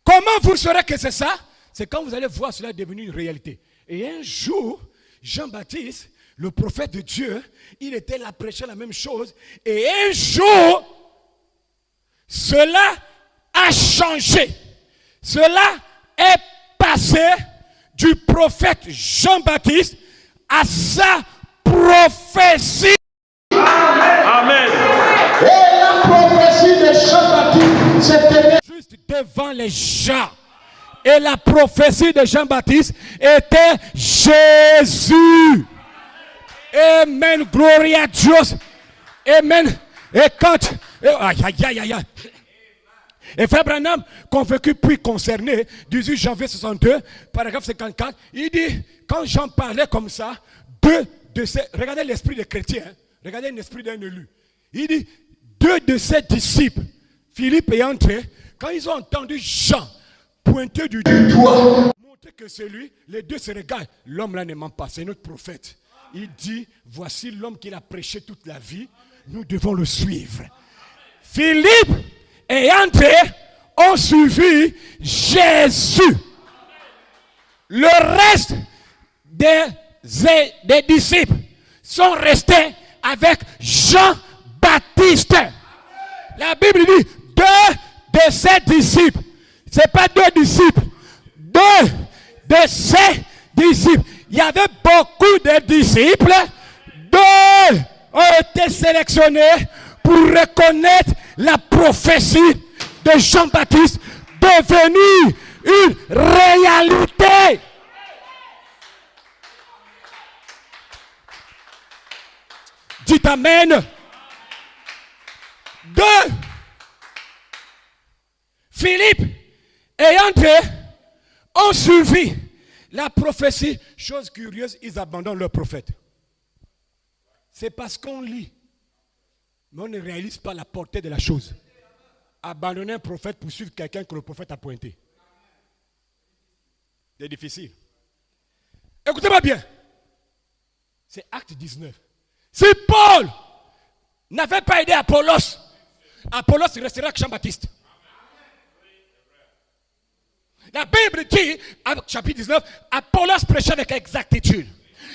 Comment vous saurez que c'est ça? C'est quand vous allez voir cela devenir une réalité. Et un jour, Jean-Baptiste, le prophète de Dieu, il était là prêcher la même chose. Et un jour, cela a changé. Cela est passé du prophète Jean-Baptiste à sa prophétie. Amen. Et la prophétie de Jean-Baptiste s'était juste devant les gens. Et la prophétie de Jean-Baptiste était Jésus. Amen. Gloria a Dieu. Amen. Et quand... Et Frère Branham, convaincu puis concerné, 18 janvier 62, paragraphe 54, il dit, quand Jean parlait comme ça, regardez l'esprit des chrétiens, regardez l'esprit d'un élu. Il dit, 2 de ses disciples, Philippe et André, quand ils ont entendu Jean pointer du doigt, montrer que c'est lui, les deux se regardent. L'homme là ne ment pas, c'est notre prophète. Il dit, voici l'homme qu'il a prêché toute la vie, nous devons le suivre. Philippe et André ont suivi Jésus. Le reste des disciples sont restés avec Jean-Baptiste. La Bible dit 2 de ses disciples. Ce n'est pas 2 disciples. 2 de ses disciples. Il y avait beaucoup de disciples. 2 ont été sélectionnés pour reconnaître la prophétie de Jean-Baptiste devenue une réalité. Dites Amen. 2. Philippe et André ont suivi la prophétie. Chose curieuse, ils abandonnent leur prophète. C'est parce qu'on lit, mais on ne réalise pas la portée de la chose. Abandonner un prophète pour suivre quelqu'un que le prophète a pointé. C'est difficile. Écoutez-moi bien. C'est Acte 19. Si Paul n'avait pas aidé Apollos, Apollos resterait avec Jean-Baptiste. La Bible dit, chapitre 19, Apollos prêchait avec exactitude.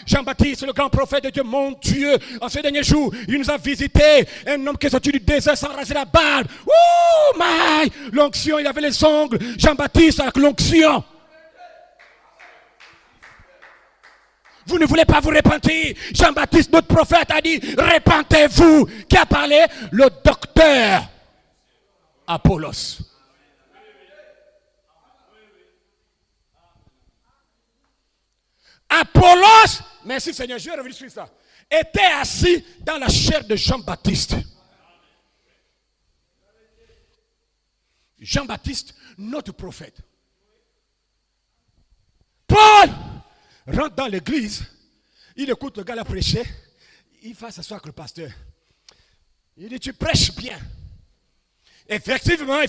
Jean-Baptiste, le grand prophète de Dieu, mon Dieu, en ce dernier jour, il nous a visité. Un homme qui est sorti du désert sans raser la barbe. Ouh, my! L'onction, il avait les ongles. Jean-Baptiste avec l'onction. Vous ne voulez pas vous repentir. Jean-Baptiste, notre prophète, a dit, repentez-vous. Qui a parlé? Le docteur Apollos. Apollos, merci Seigneur, je vais revenir sur ça, était assis dans la chair de Jean-Baptiste. Jean-Baptiste, notre prophète. Paul rentre dans l'église, il écoute le gars là prêcher, il va s'asseoir avec le pasteur. Il dit, tu prêches bien. Effectivement,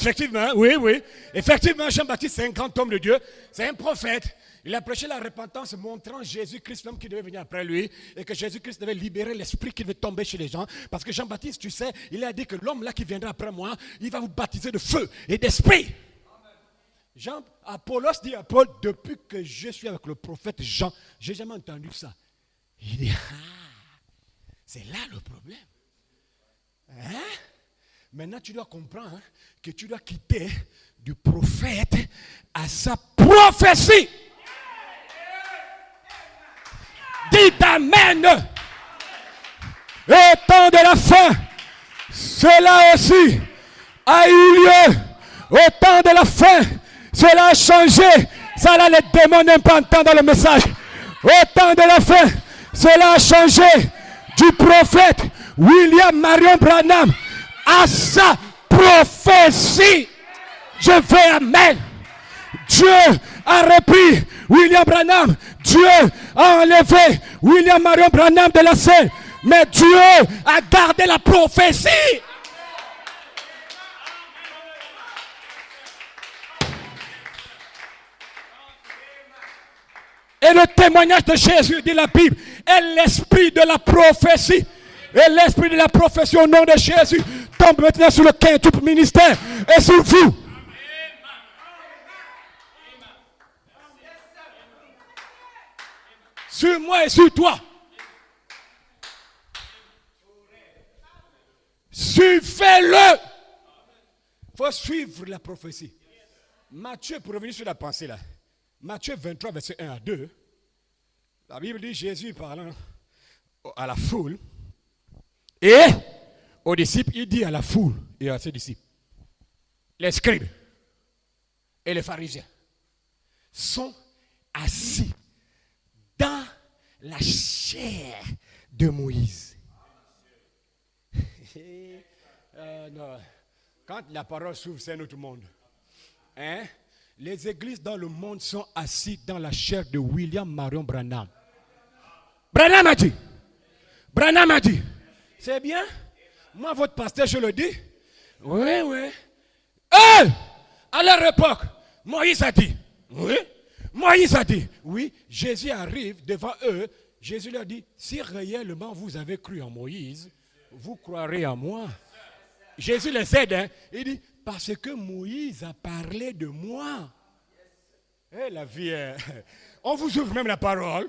oui. Effectivement, Jean-Baptiste, c'est un grand homme de Dieu, c'est un prophète. Il a prêché la repentance montrant Jésus-Christ, l'homme qui devait venir après lui, et que Jésus-Christ devait libérer l'esprit qui devait tomber chez les gens. Parce que Jean-Baptiste, tu sais, il a dit que l'homme là qui viendra après moi, il va vous baptiser de feu et d'esprit. Apollos dit à Paul, depuis que je suis avec le prophète Jean, j'ai jamais entendu ça. Il dit, c'est là le problème. Hein? Maintenant, tu dois comprendre que tu dois quitter du prophète à sa prophétie. Dites Amen. Et temps de la fin, cela aussi a eu lieu. Au temps de la fin, cela a changé. Ça là, les démons n'aiment pas entendre le message. Au temps de la fin, cela a changé du prophète William Marion Branham à sa prophétie. Je vais Amen. Dieu a repris William Branham. Dieu a enlevé William Marion Branham de la scène, mais Dieu a gardé la prophétie. Et le témoignage de Jésus, dit la Bible, est l'esprit de la prophétie. Et l'esprit de la prophétie au nom de Jésus tombe maintenant sur le quintuple ministère et sur vous. Sur moi et sur toi. Suivez-le. Il faut suivre la prophétie. Matthieu, pour revenir sur la pensée là. Matthieu 23, verset 1 à 2. La Bible dit Jésus parlant à la foule et aux disciples, il dit à la foule et à ses disciples, les scribes et les pharisiens sont assis dans la chair de Moïse. Non. Quand la parole s'ouvre, c'est notre monde. Hein? Les églises dans le monde sont assises dans la chair de William Marion Branham. Branham a dit. Branham a dit. C'est bien? Moi, votre pasteur, je le dis. Oui, oui. À leur époque, Moïse a dit. Oui. Moïse a dit. Oui, Jésus arrive devant eux. Jésus leur dit, si réellement vous avez cru en Moïse, vous croirez en moi. Jésus les aide. Hein? Il dit, parce que Moïse a parlé de moi. Eh, la vie, on vous ouvre même la parole.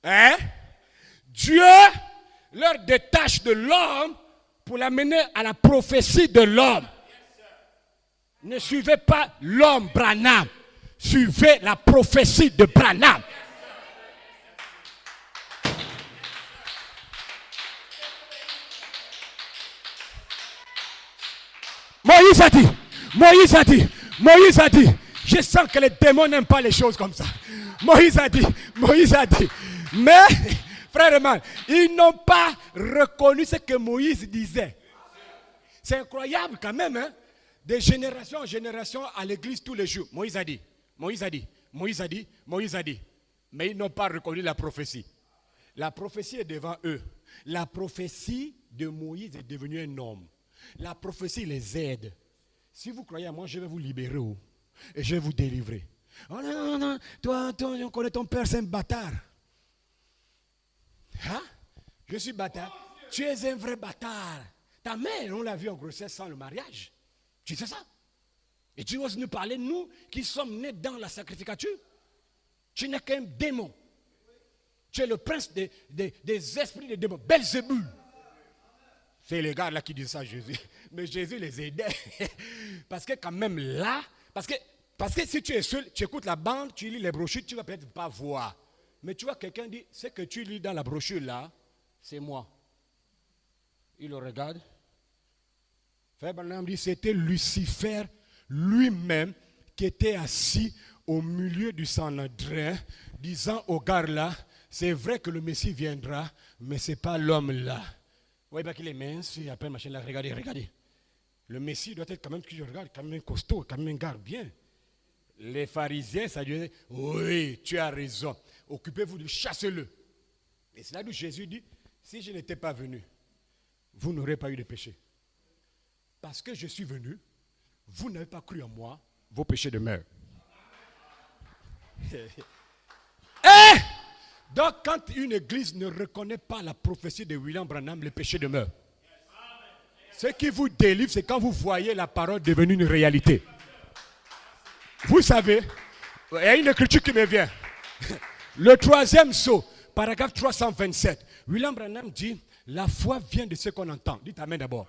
Hein? Dieu leur détache de l'homme pour l'amener à la prophétie de l'homme. Ne suivez pas l'homme Branham. Suivez la prophétie de Branham. Moïse a dit, Moïse a dit, Moïse a dit, je sens que les démons n'aiment pas les choses comme ça. Moïse a dit, mais, frère et man, ils n'ont pas reconnu ce que Moïse disait. C'est incroyable quand même, hein? De génération en génération à l'église tous les jours. Moïse a dit, Moïse a dit, Moïse a dit, Moïse a dit. Mais ils n'ont pas reconnu la prophétie. La prophétie est devant eux. La prophétie de Moïse est devenue un homme. La prophétie les aide. Si vous croyez à moi, je vais vous libérer et je vais vous délivrer. Oh non, non, non, toi, on connaît ton père, c'est un bâtard. Hein? Je suis bâtard. Tu es un vrai bâtard. Ta mère, on l'a vu en grossesse sans le mariage. Tu sais ça? Et tu oses nous parler, nous qui sommes nés dans la sacrificature? Tu n'es qu'un démon. Tu es le prince des esprits des démons. Belzébul. C'est les gars là qui disent ça à Jésus. Mais Jésus les aidait. Parce que quand même là, parce que si tu es seul, tu écoutes la bande, tu lis les brochures, tu ne vas peut-être pas voir. Mais tu vois quelqu'un dit, ce que tu lis dans la brochure là, c'est moi. Il le regarde. Frère Branham dit, c'était Lucifer lui-même qui était assis au milieu du Sanhédrin, disant au gars là, c'est vrai que le Messie viendra, mais ce n'est pas l'homme là. Vous voyez pas qu'il est mince, il appelle machin là, regardez, regardez. Le Messie doit être quand même, je regarde, quand même costaud, quand même garde bien. Les pharisiens, ça lui dit, oui, tu as raison, occupez-vous de chasser-le. Et c'est là où Jésus dit, si je n'étais pas venu, vous n'aurez pas eu de péché. Parce que je suis venu, vous n'avez pas cru en moi, vos péchés demeurent. Donc, quand une église ne reconnaît pas la prophétie de William Branham, le péché demeure. Ce qui vous délivre, c'est quand vous voyez la parole devenue une réalité. Vous savez, il y a une écriture qui me vient. Le troisième sceau, paragraphe 327. William Branham dit, la foi vient de ce qu'on entend. Dites amen d'abord.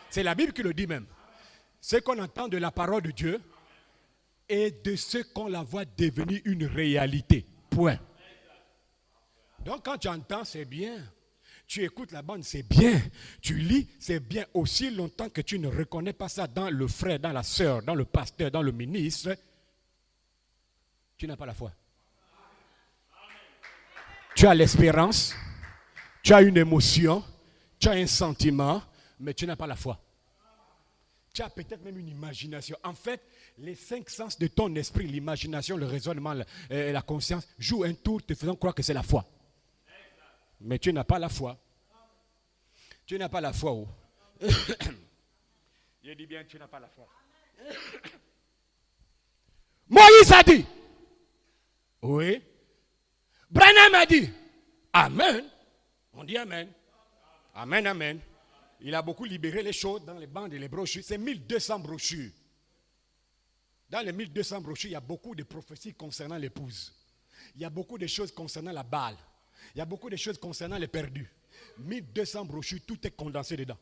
C'est la Bible qui le dit même. Ce qu'on entend de la parole de Dieu et de ce qu'on la voit devenir une réalité. Point. Donc quand tu entends, c'est bien. Tu écoutes la bande, c'est bien. Tu lis, c'est bien. Aussi longtemps que tu ne reconnais pas ça dans le frère, dans la sœur, dans le pasteur, dans le ministre, tu n'as pas la foi. Tu as l'espérance, tu as une émotion, tu as un sentiment, mais tu n'as pas la foi. Tu as peut-être même une imagination. En fait, les 5 sens de ton esprit, l'imagination, le raisonnement, la conscience, jouent un tour te faisant croire que c'est la foi. Mais tu n'as pas la foi. Tu n'as pas la foi. Oh. Je dis bien, tu n'as pas la foi. Moïse a dit. Oui. Branham a dit. Amen. On dit Amen. Amen, Amen. Il a beaucoup libéré les choses dans les bandes et les brochures. C'est 1200 brochures. Dans les 1200 brochures, il y a beaucoup de prophéties concernant l'épouse. Il y a beaucoup de choses concernant la balle. Il y a beaucoup de choses concernant les perdus. 1200 brochures, tout est condensé dedans.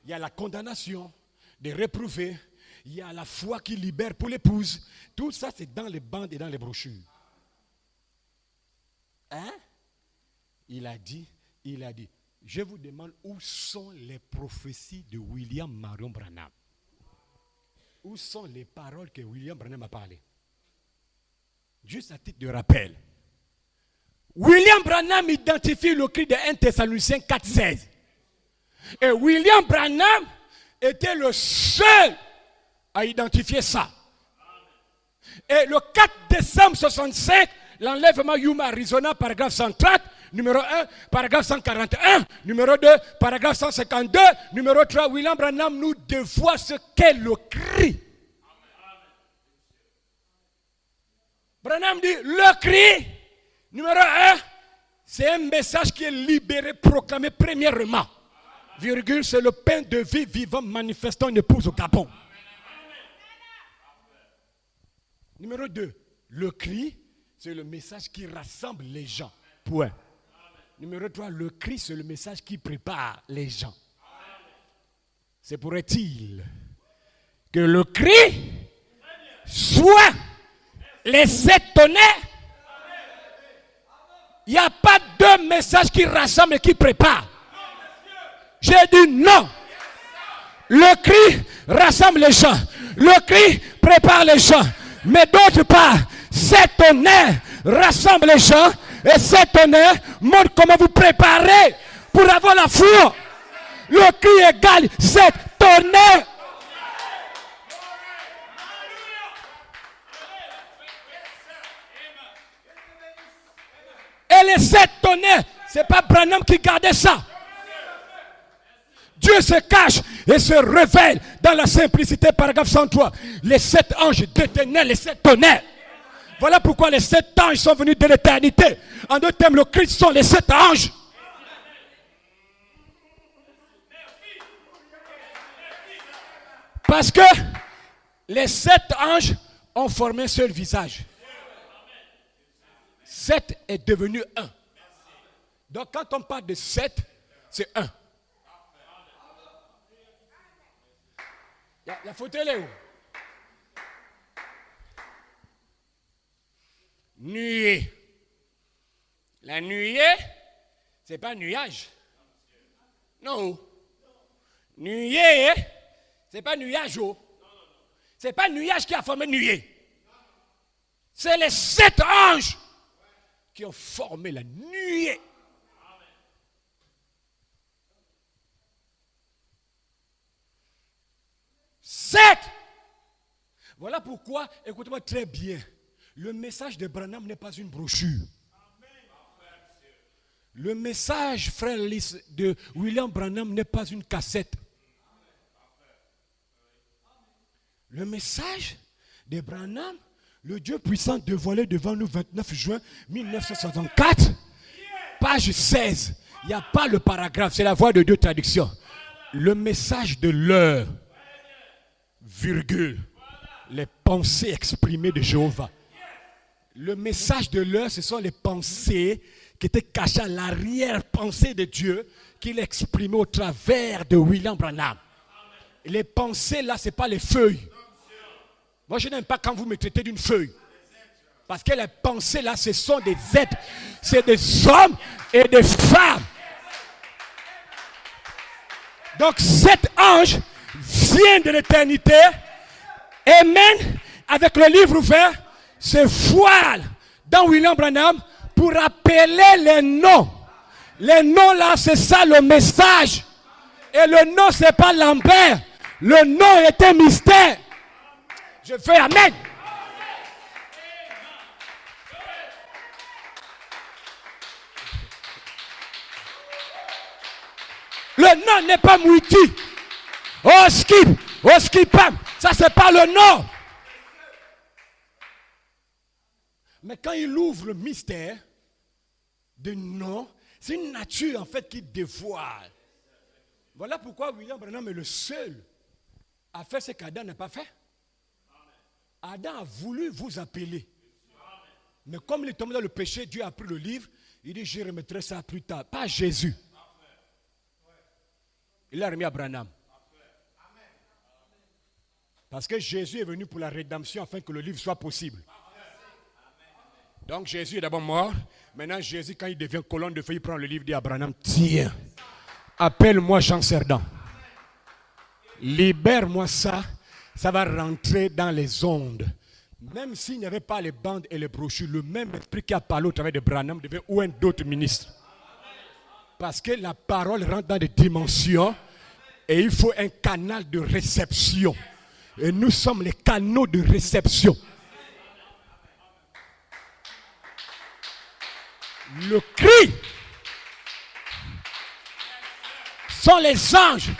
Il y a la condamnation des réprouvés. Il y a la foi qui libère pour l'épouse. Tout ça, c'est dans les bandes et dans les brochures. Hein? Il a dit. Je vous demande où sont les prophéties de William Marion Branham? Où sont les paroles que William Branham a parlé? Juste à titre de rappel. William Branham identifie le cri de 1 Thessaloniciens 4,16. Et William Branham était le seul à identifier ça. Et le 4 décembre 65, l'enlèvement Yuma Arizona, paragraphe 130, numéro 1, paragraphe 141, numéro 2, paragraphe 152, numéro 3, William Branham nous dévoile ce qu'est le cri. Branham dit, le cri, numéro 1, c'est un message qui est libéré, proclamé premièrement. Virgule, c'est le pain de vie vivant manifestant une épouse au Gabon. Numéro 2, le cri, c'est le message qui rassemble les gens. Point. Numéro 3, le cri, c'est le message qui prépare les gens. C'est pourrait-il que le cri soit les 7 tonnerres. Il n'y a pas deux messages qui rassemblent et qui préparent. J'ai dit non. Le cri rassemble les gens. Le cri prépare les gens. Mais d'autre part, 7 tonnerres rassemblent les gens. Et 7 tonnerres montrent comment vous préparez pour avoir la foi. Le cri égale 7 tonnerres. Et les 7 tonnerres, ce n'est pas Branham qui gardait ça. Dieu se cache et se révèle dans la simplicité, paragraphe 103. Les 7 anges détenaient les 7 tonnerres. Voilà pourquoi les 7 anges sont venus de l'éternité. En d'autres termes, le Christ sont les 7 anges. Parce que les 7 anges ont formé un seul visage. 7 est devenu 1. Donc quand on parle de 7, c'est 1. La photo elle est où? Nuée. La nuée, c'est pas nuage. Non. Nuée, c'est pas nuage. C'est pas nuage qui a formé nuée. C'est les 7 anges qui ont formé la nuée. Voilà pourquoi, écoutez-moi très bien, le message de Branham n'est pas une brochure. Le message, frère Lys, de William Branham n'est pas une cassette. Le message de Branham, le Dieu puissant dévoilé devant nous 29 juin 1964, page 16. Il n'y a pas le paragraphe, c'est la voix de Dieu traduction. Le message de l'heure, virgule, les pensées exprimées de Jéhovah. Le message de l'heure, ce sont les pensées qui étaient cachées à l'arrière-pensée de Dieu qu'il exprimait au travers de William Branham. Les pensées là, ce n'est pas les feuilles. Moi, je n'aime pas quand vous me traitez d'une feuille. Parce que les pensées là, ce sont des êtres. C'est des hommes et des femmes. Donc, cet ange vient de l'éternité. Amen. Avec le livre ouvert, se voile dans William Branham pour appeler les noms. Les noms là, c'est ça le message. Et le nom, ce n'est pas Lambert. Le nom est un mystère. Je fais Amen. Le nom n'est pas Mouiti. Oh skipam. Ça c'est pas le nom. Mais quand il ouvre le mystère de nom, c'est une nature en fait qui dévoile. Voilà pourquoi William Branham est le seul à faire ce qu'Adam n'a pas fait. Adam a voulu vous appeler. Mais comme il est tombé dans le péché, Dieu a pris le livre. Il dit, je remettrai ça plus tard. Pas Jésus. Il l'a remis à Branham. Parce que Jésus est venu pour la rédemption afin que le livre soit possible. Donc Jésus est d'abord mort. Maintenant Jésus, quand il devient colonne de feu, il prend le livre et dit à Branham, tiens, appelle-moi Jean Cerdan. Libère-moi ça. Ça va rentrer dans les ondes. Même s'il n'y avait pas les bandes et les brochures, le même esprit qui a parlé au travers de Branham devait ou un d'autres ministres. Parce que la parole rentre dans des dimensions et il faut un canal de réception. Et nous sommes les canaux de réception. Le cri sont les anges.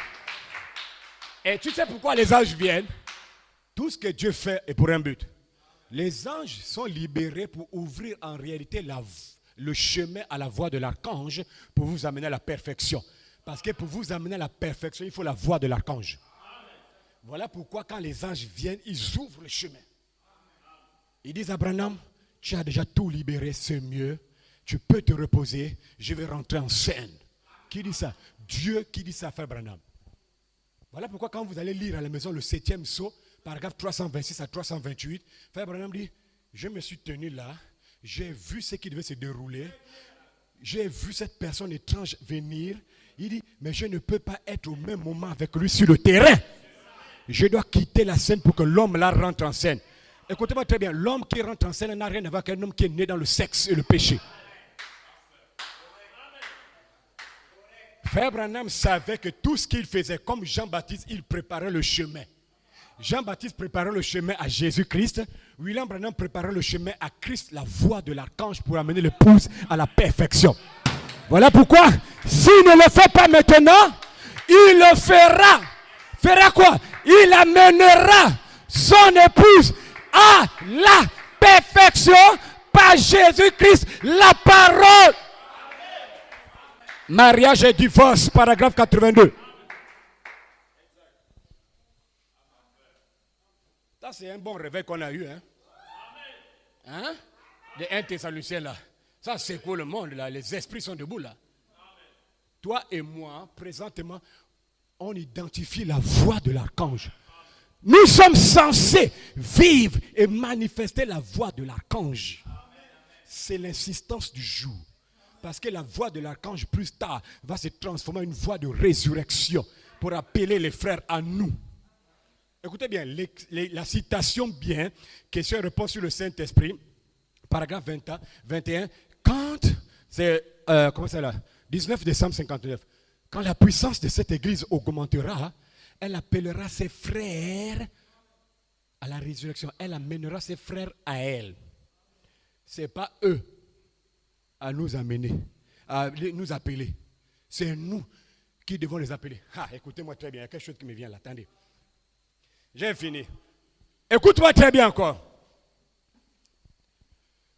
Et tu sais pourquoi les anges viennent? Tout ce que Dieu fait est pour un but. Les anges sont libérés pour ouvrir en réalité le chemin à la voix de l'archange pour vous amener à la perfection. Parce que pour vous amener à la perfection, il faut la voix de l'archange. Voilà pourquoi quand les anges viennent, ils ouvrent le chemin. Ils disent à Branham, tu as déjà tout libéré, c'est mieux. Tu peux te reposer, je vais rentrer en scène. Qui dit ça? Dieu qui dit ça, frère Branham. Voilà pourquoi quand vous allez lire à la maison le 7e sceau, paragraphe 326 à 328, frère Branham dit, je me suis tenu là, j'ai vu ce qui devait se dérouler, j'ai vu cette personne étrange venir. Il dit, mais je ne peux pas être au même moment avec lui sur le terrain. Je dois quitter la scène pour que l'homme là rentre en scène. Écoutez-moi très bien, l'homme qui rentre en scène n'a rien à voir avec un homme qui est né dans le sexe et le péché. Frère Branham savait que tout ce qu'il faisait, comme Jean-Baptiste, il préparait le chemin. Jean-Baptiste préparait le chemin à Jésus-Christ. William Branham préparait le chemin à Christ, la voix de l'archange pour amener l'épouse à la perfection. Voilà pourquoi, s'il ne le fait pas maintenant, il le fera. Fera quoi? Il amènera son épouse à la perfection par Jésus-Christ, la parole. Mariage et divorce, paragraphe 82. Ça, c'est un bon réveil qu'on a eu. Hein? Les 1 Thessaloniciens là. Ça, c'est quoi le monde là? Les esprits sont debout là. Toi et moi, présentement, on identifie la voix de l'archange. Nous sommes censés vivre et manifester la voix de l'archange. C'est l'insistance du jour. Parce que la voix de l'archange plus tard va se transformer en une voix de résurrection pour appeler les frères à nous. Écoutez bien, la citation bien, question-réponse sur le Saint-Esprit, paragraphe 21. Quand, c'est, comment c'est là, 19 décembre 59, quand la puissance de cette église augmentera, elle appellera ses frères à la résurrection. Elle amènera ses frères à elle. Ce n'est pas eux à nous amener, à nous appeler. C'est nous qui devons les appeler. Ah, écoutez-moi très bien, il y a quelque chose qui me vient là. Attendez. J'ai fini. Écoute-moi très bien encore.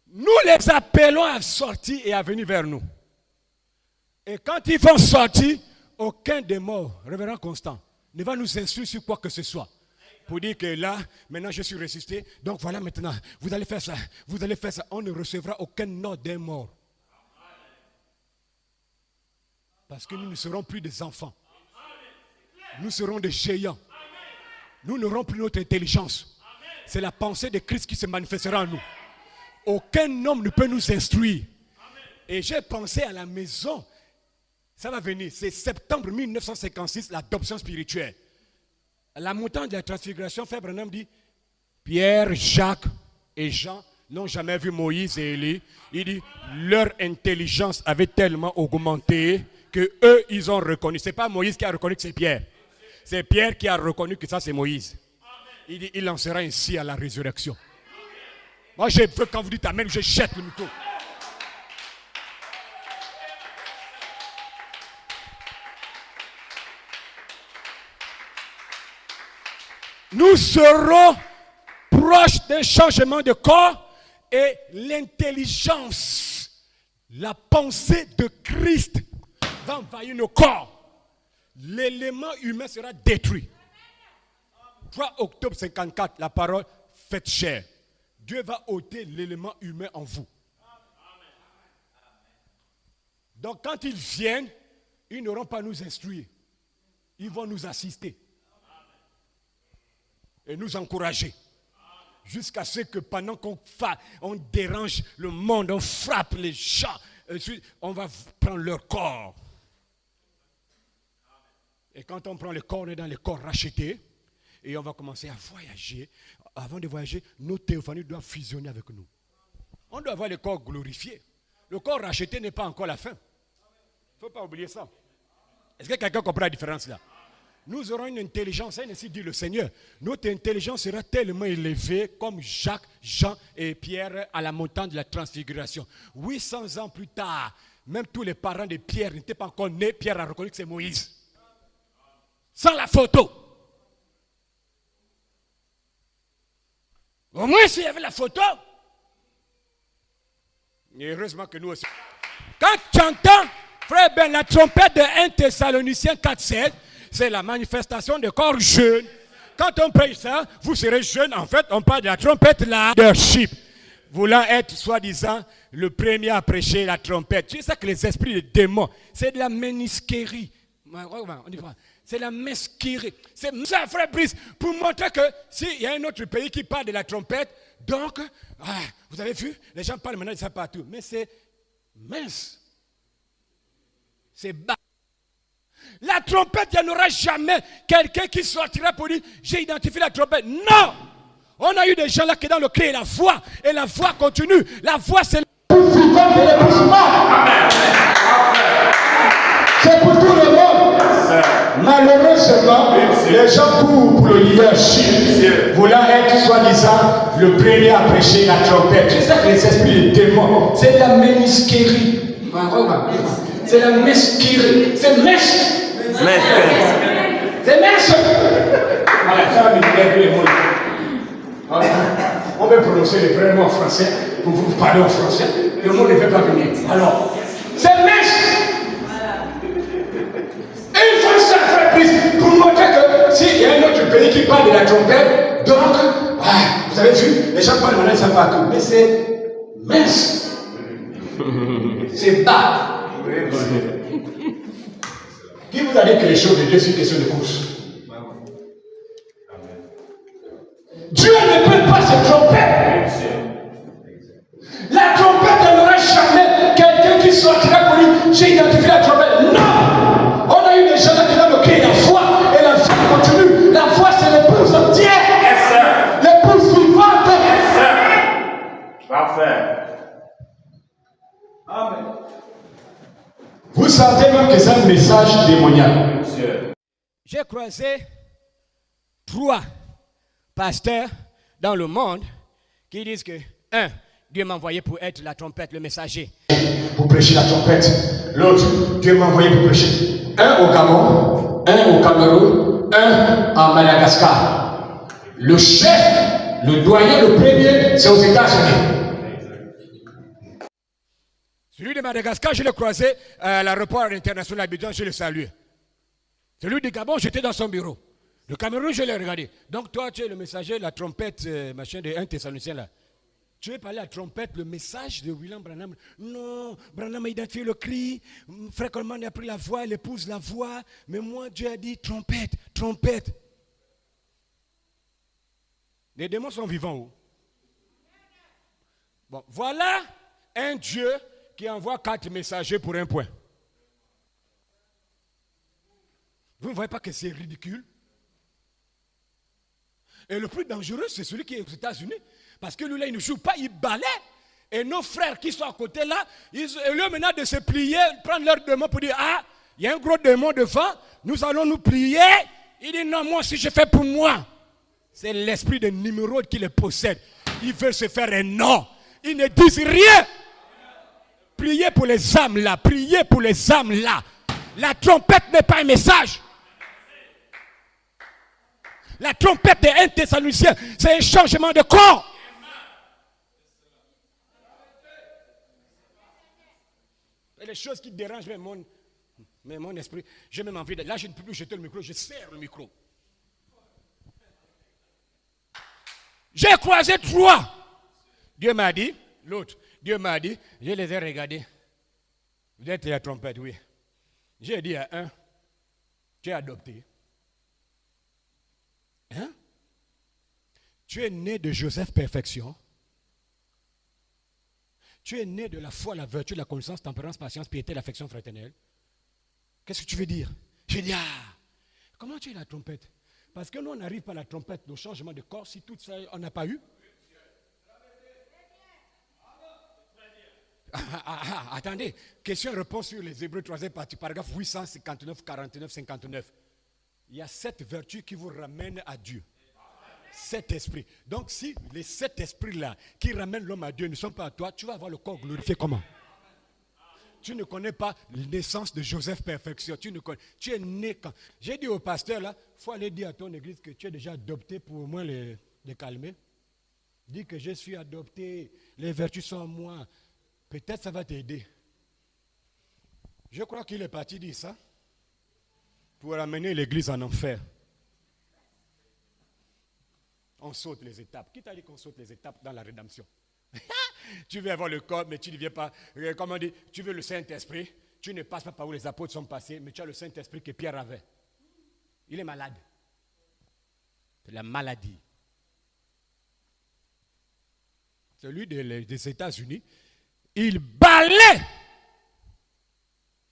Nous les appelons à sortir et à venir vers nous. Et quand ils vont sortir, aucun des morts, révérend Constant, ne va nous instruire sur quoi que ce soit. Pour dire que là, maintenant je suis ressuscité, donc voilà maintenant, vous allez faire ça, vous allez faire ça. On ne recevra aucun ordre d'un mort. Parce que nous ne serons plus des enfants. Nous serons des géants. Nous n'aurons plus notre intelligence. C'est la pensée de Christ qui se manifestera en nous. Aucun homme ne peut nous instruire. Et j'ai pensé à la maison. Ça va venir. C'est septembre 1956, l'adoption spirituelle. La montagne de la transfiguration, Frère Branham dit, Pierre, Jacques et Jean n'ont jamais vu Moïse et Élie. Il dit, leur intelligence avait tellement augmenté que eux, ils ont reconnu. Ce n'est pas Moïse qui a reconnu que c'est Pierre. C'est Pierre qui a reconnu que ça c'est Moïse. Il dit, il en sera ainsi à la résurrection. Moi, je veux quand vous dites amen, je jette le micro. Nous serons proches d'un changement de corps et l'intelligence, la pensée de Christ va envahir nos corps. L'élément humain sera détruit. 3 octobre 54, la parole faite chair. Dieu va ôter l'élément humain en vous. Donc quand ils viennent, ils n'auront pas à nous instruire. Ils vont nous assister. Et nous encourager. Jusqu'à ce que pendant qu'on dérange le monde, on frappe les gens, on va prendre leur corps. Et quand on prend le corps, on est dans les corps rachetés. Et on va commencer à voyager. Avant de voyager, nos théophanies doivent fusionner avec nous. On doit avoir le corps glorifié. Le corps racheté n'est pas encore la fin. Il ne faut pas oublier ça. Est-ce que quelqu'un comprend la différence là? Nous aurons une intelligence, ainsi dit le Seigneur. Notre intelligence sera tellement élevée comme Jacques, Jean et Pierre à la montagne de la transfiguration. 800 ans plus tard, même tous les parents de Pierre n'étaient pas encore nés. Pierre a reconnu que c'est Moïse. Sans la photo. Au moins s'il y avait la photo. Et heureusement que nous aussi. Quand tu entends, frère Ben, la trompette de 1 Thessaloniciens 4,7, c'est la manifestation de corps jeune. Quand on prêche ça, vous serez jeune. En fait, on parle de la trompette là, leadership. Voulant être soi-disant le premier à prêcher la trompette. Tu sais ça que les esprits de démons, c'est de la ménisquerie. On dit pas. C'est la mesquerie. C'est ça, frère Brice, pour montrer que s'il y a un autre pays qui parle de la trompette, donc, vous avez vu, les gens parlent maintenant de ça partout. Mais c'est mince. C'est bas. La trompette, il n'y en aura jamais quelqu'un qui sortira pour dire, j'ai identifié la trompette. Non! On a eu des gens là qui dans le cri et la voix. Et la voix continue. La voix, c'est le vivant de l'épousement. C'est pour tout le monde. Malheureusement, les gens courent pour le leadership, voulant être soi-disant le premier à prêcher la trompette. C'est ça que les esprits de démons, c'est de la ménisquerie. C'est la mesquerie. C'est mesque. C'est mesque. On veut prononcer les vrais mots en français pour vous parler en français. Le mot ne veut pas venir. Alors, c'est mesque. Il faut ça faire plus pour montrer que s'il y a un autre pays qui parle de la trompette, donc, vous avez vu, les gens parlent maintenant, ils savent pas tout. Mais c'est mince. C'est bas. Qui vous a dit que les choses de Dieu, c'est une question de course? Dieu ne peut pas se tromper. La trompette, il n'y aura jamais quelqu'un qui sortira pour dire j'ai identifié la trompette. Non! On a eu des gens qui ont le cri, la foi, et la foi continue. La foi, c'est l'épouse entière. Yes, l'épouse vivante. Yes, parfait. Amen. Vous sentez même que c'est un message démoniaque. J'ai croisé 3 pasteurs dans le monde qui disent que, 1, Dieu m'a envoyé pour être la trompette, le messager. Pour prêcher la trompette. L'autre, Dieu m'a envoyé pour prêcher. 1 au Gabon, 1 au Cameroun, 1 en Madagascar. Le chef, le doyen, le premier, c'est aux États-Unis. Celui de Madagascar, je l'ai croisé à l'aéroport international d'Abidjan, je le salue. Celui du Gabon, j'étais dans son bureau. Le Cameroun, je l'ai regardé. Donc toi, tu es le messager, la trompette, machin de 1 Thessaloniciens là. Tu veux parler à la trompette, le message de William Branham? Non, Branham a identifié le cri. Frère Coleman a pris la voix, il épouse la voix. Mais moi, Dieu a dit trompette, trompette. Les démons sont vivants où? Bon, voilà un Dieu qui envoie 4 messagers pour un point. Vous ne voyez pas que c'est ridicule? Et le plus dangereux, c'est celui qui est aux États-Unis. Parce que lui, là, il ne joue pas, il balaie. Et nos frères qui sont à côté là, ils ont maintenant de se plier, prendre leur démon pour dire, il y a un gros démon devant, nous allons nous plier Il dit non, moi si je fais pour moi, c'est l'esprit de Nimrod qui les possède. Ils veulent se faire un nom. Ils ne disent rien. Priez pour les âmes là. Priez pour les âmes là. La trompette n'est pas un message. La trompette de 1 Thessaloniciens, c'est un changement de corps. Et les choses qui dérangent même mon esprit, j'ai même envie de... Là, je ne peux plus jeter le micro, je serre le micro. J'ai croisé 3. Dieu m'a dit, l'autre, Dieu m'a dit, je les ai regardés. Vous êtes la trompette, oui. J'ai dit à un, tu es adopté. Hein? Tu es né de Joseph Perfection. Tu es né de la foi, la vertu, la connaissance, tempérance, patience, piété, l'affection fraternelle. Qu'est-ce que tu veux dire? J'ai dit, comment tu es la trompette? Parce que nous, on n'arrive pas à la trompette, le changement de corps, si tout ça, on n'a pas eu. Attendez, question-réponse sur les Hébreux 3e partie, paragraphe 859, 49, 59. Il y a 7 vertus qui vous ramènent à Dieu. 7 esprits. Donc si les 7 esprits-là qui ramènent l'homme à Dieu ne sont pas à toi, tu vas avoir le corps glorifié comment? Tu ne connais pas la naissance de Joseph Perfection. Tu es né quand? J'ai dit au pasteur là, il faut aller dire à ton église que tu es déjà adopté pour au moins les calmer. Dis que je suis adopté, les vertus sont en moi. Peut-être ça va t'aider. Je crois qu'il est parti dire ça pour amener l'église en enfer. On saute les étapes. Qui t'a dit qu'on saute les étapes dans la rédemption? Tu veux avoir le corps, mais tu ne viens pas. Comment on dit? Tu veux le Saint-Esprit. Tu ne passes pas par où les apôtres sont passés, mais tu as le Saint-Esprit que Pierre avait. Il est malade. C'est la maladie. Celui des États-Unis, il balait.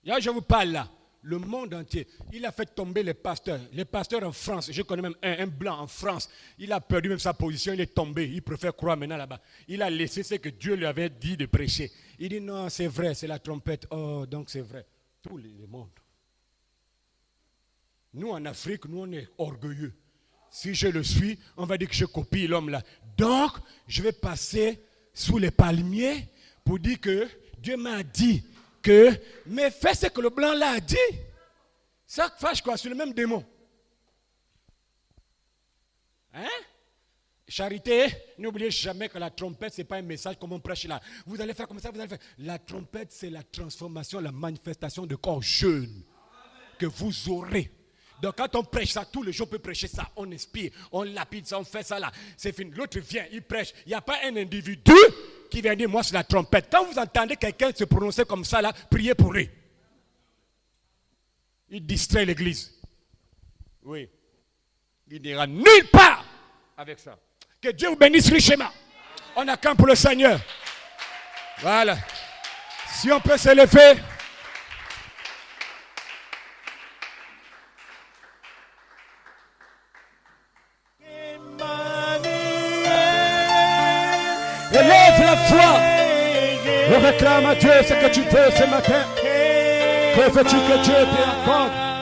Là, je vous parle là. Le monde entier. Il a fait tomber les pasteurs. Les pasteurs en France, je connais même un blanc en France. Il a perdu même sa position, il est tombé. Il préfère croire maintenant là-bas. Il a laissé ce que Dieu lui avait dit de prêcher. Il dit non, c'est vrai, c'est la trompette. Oh, donc c'est vrai. Tout le monde. Nous en Afrique, nous on est orgueilleux. Si je le suis, on va dire que je copie l'homme là. Donc, je vais passer sous les palmiers pour dire que Dieu m'a dit que, mais fais ce que le blanc là a dit. Ça fâche quoi? C'est le même démon. Hein? Charité, n'oubliez jamais que la trompette, ce n'est pas un message comme on prêche là. Vous allez faire comme ça, vous allez faire. La trompette, c'est la transformation, la manifestation de corps jeune que vous aurez. Donc quand on prêche ça, tous les jours on peut prêcher ça. On inspire, on lapide ça, on fait ça là. C'est fini. L'autre vient, il prêche. Il n'y a pas un individu qui vient dire, moi c'est la trompette. Quand vous entendez quelqu'un se prononcer comme ça là, priez pour lui. Il distrait l'église. Oui. Il n'ira nulle part avec ça. Que Dieu vous bénisse richement. On a camp pour le Seigneur. Voilà. Si on peut s'élever. Élève la foi. Et réclame à Dieu ce que tu veux ce matin. Que veux-tu que Dieu t'accorde?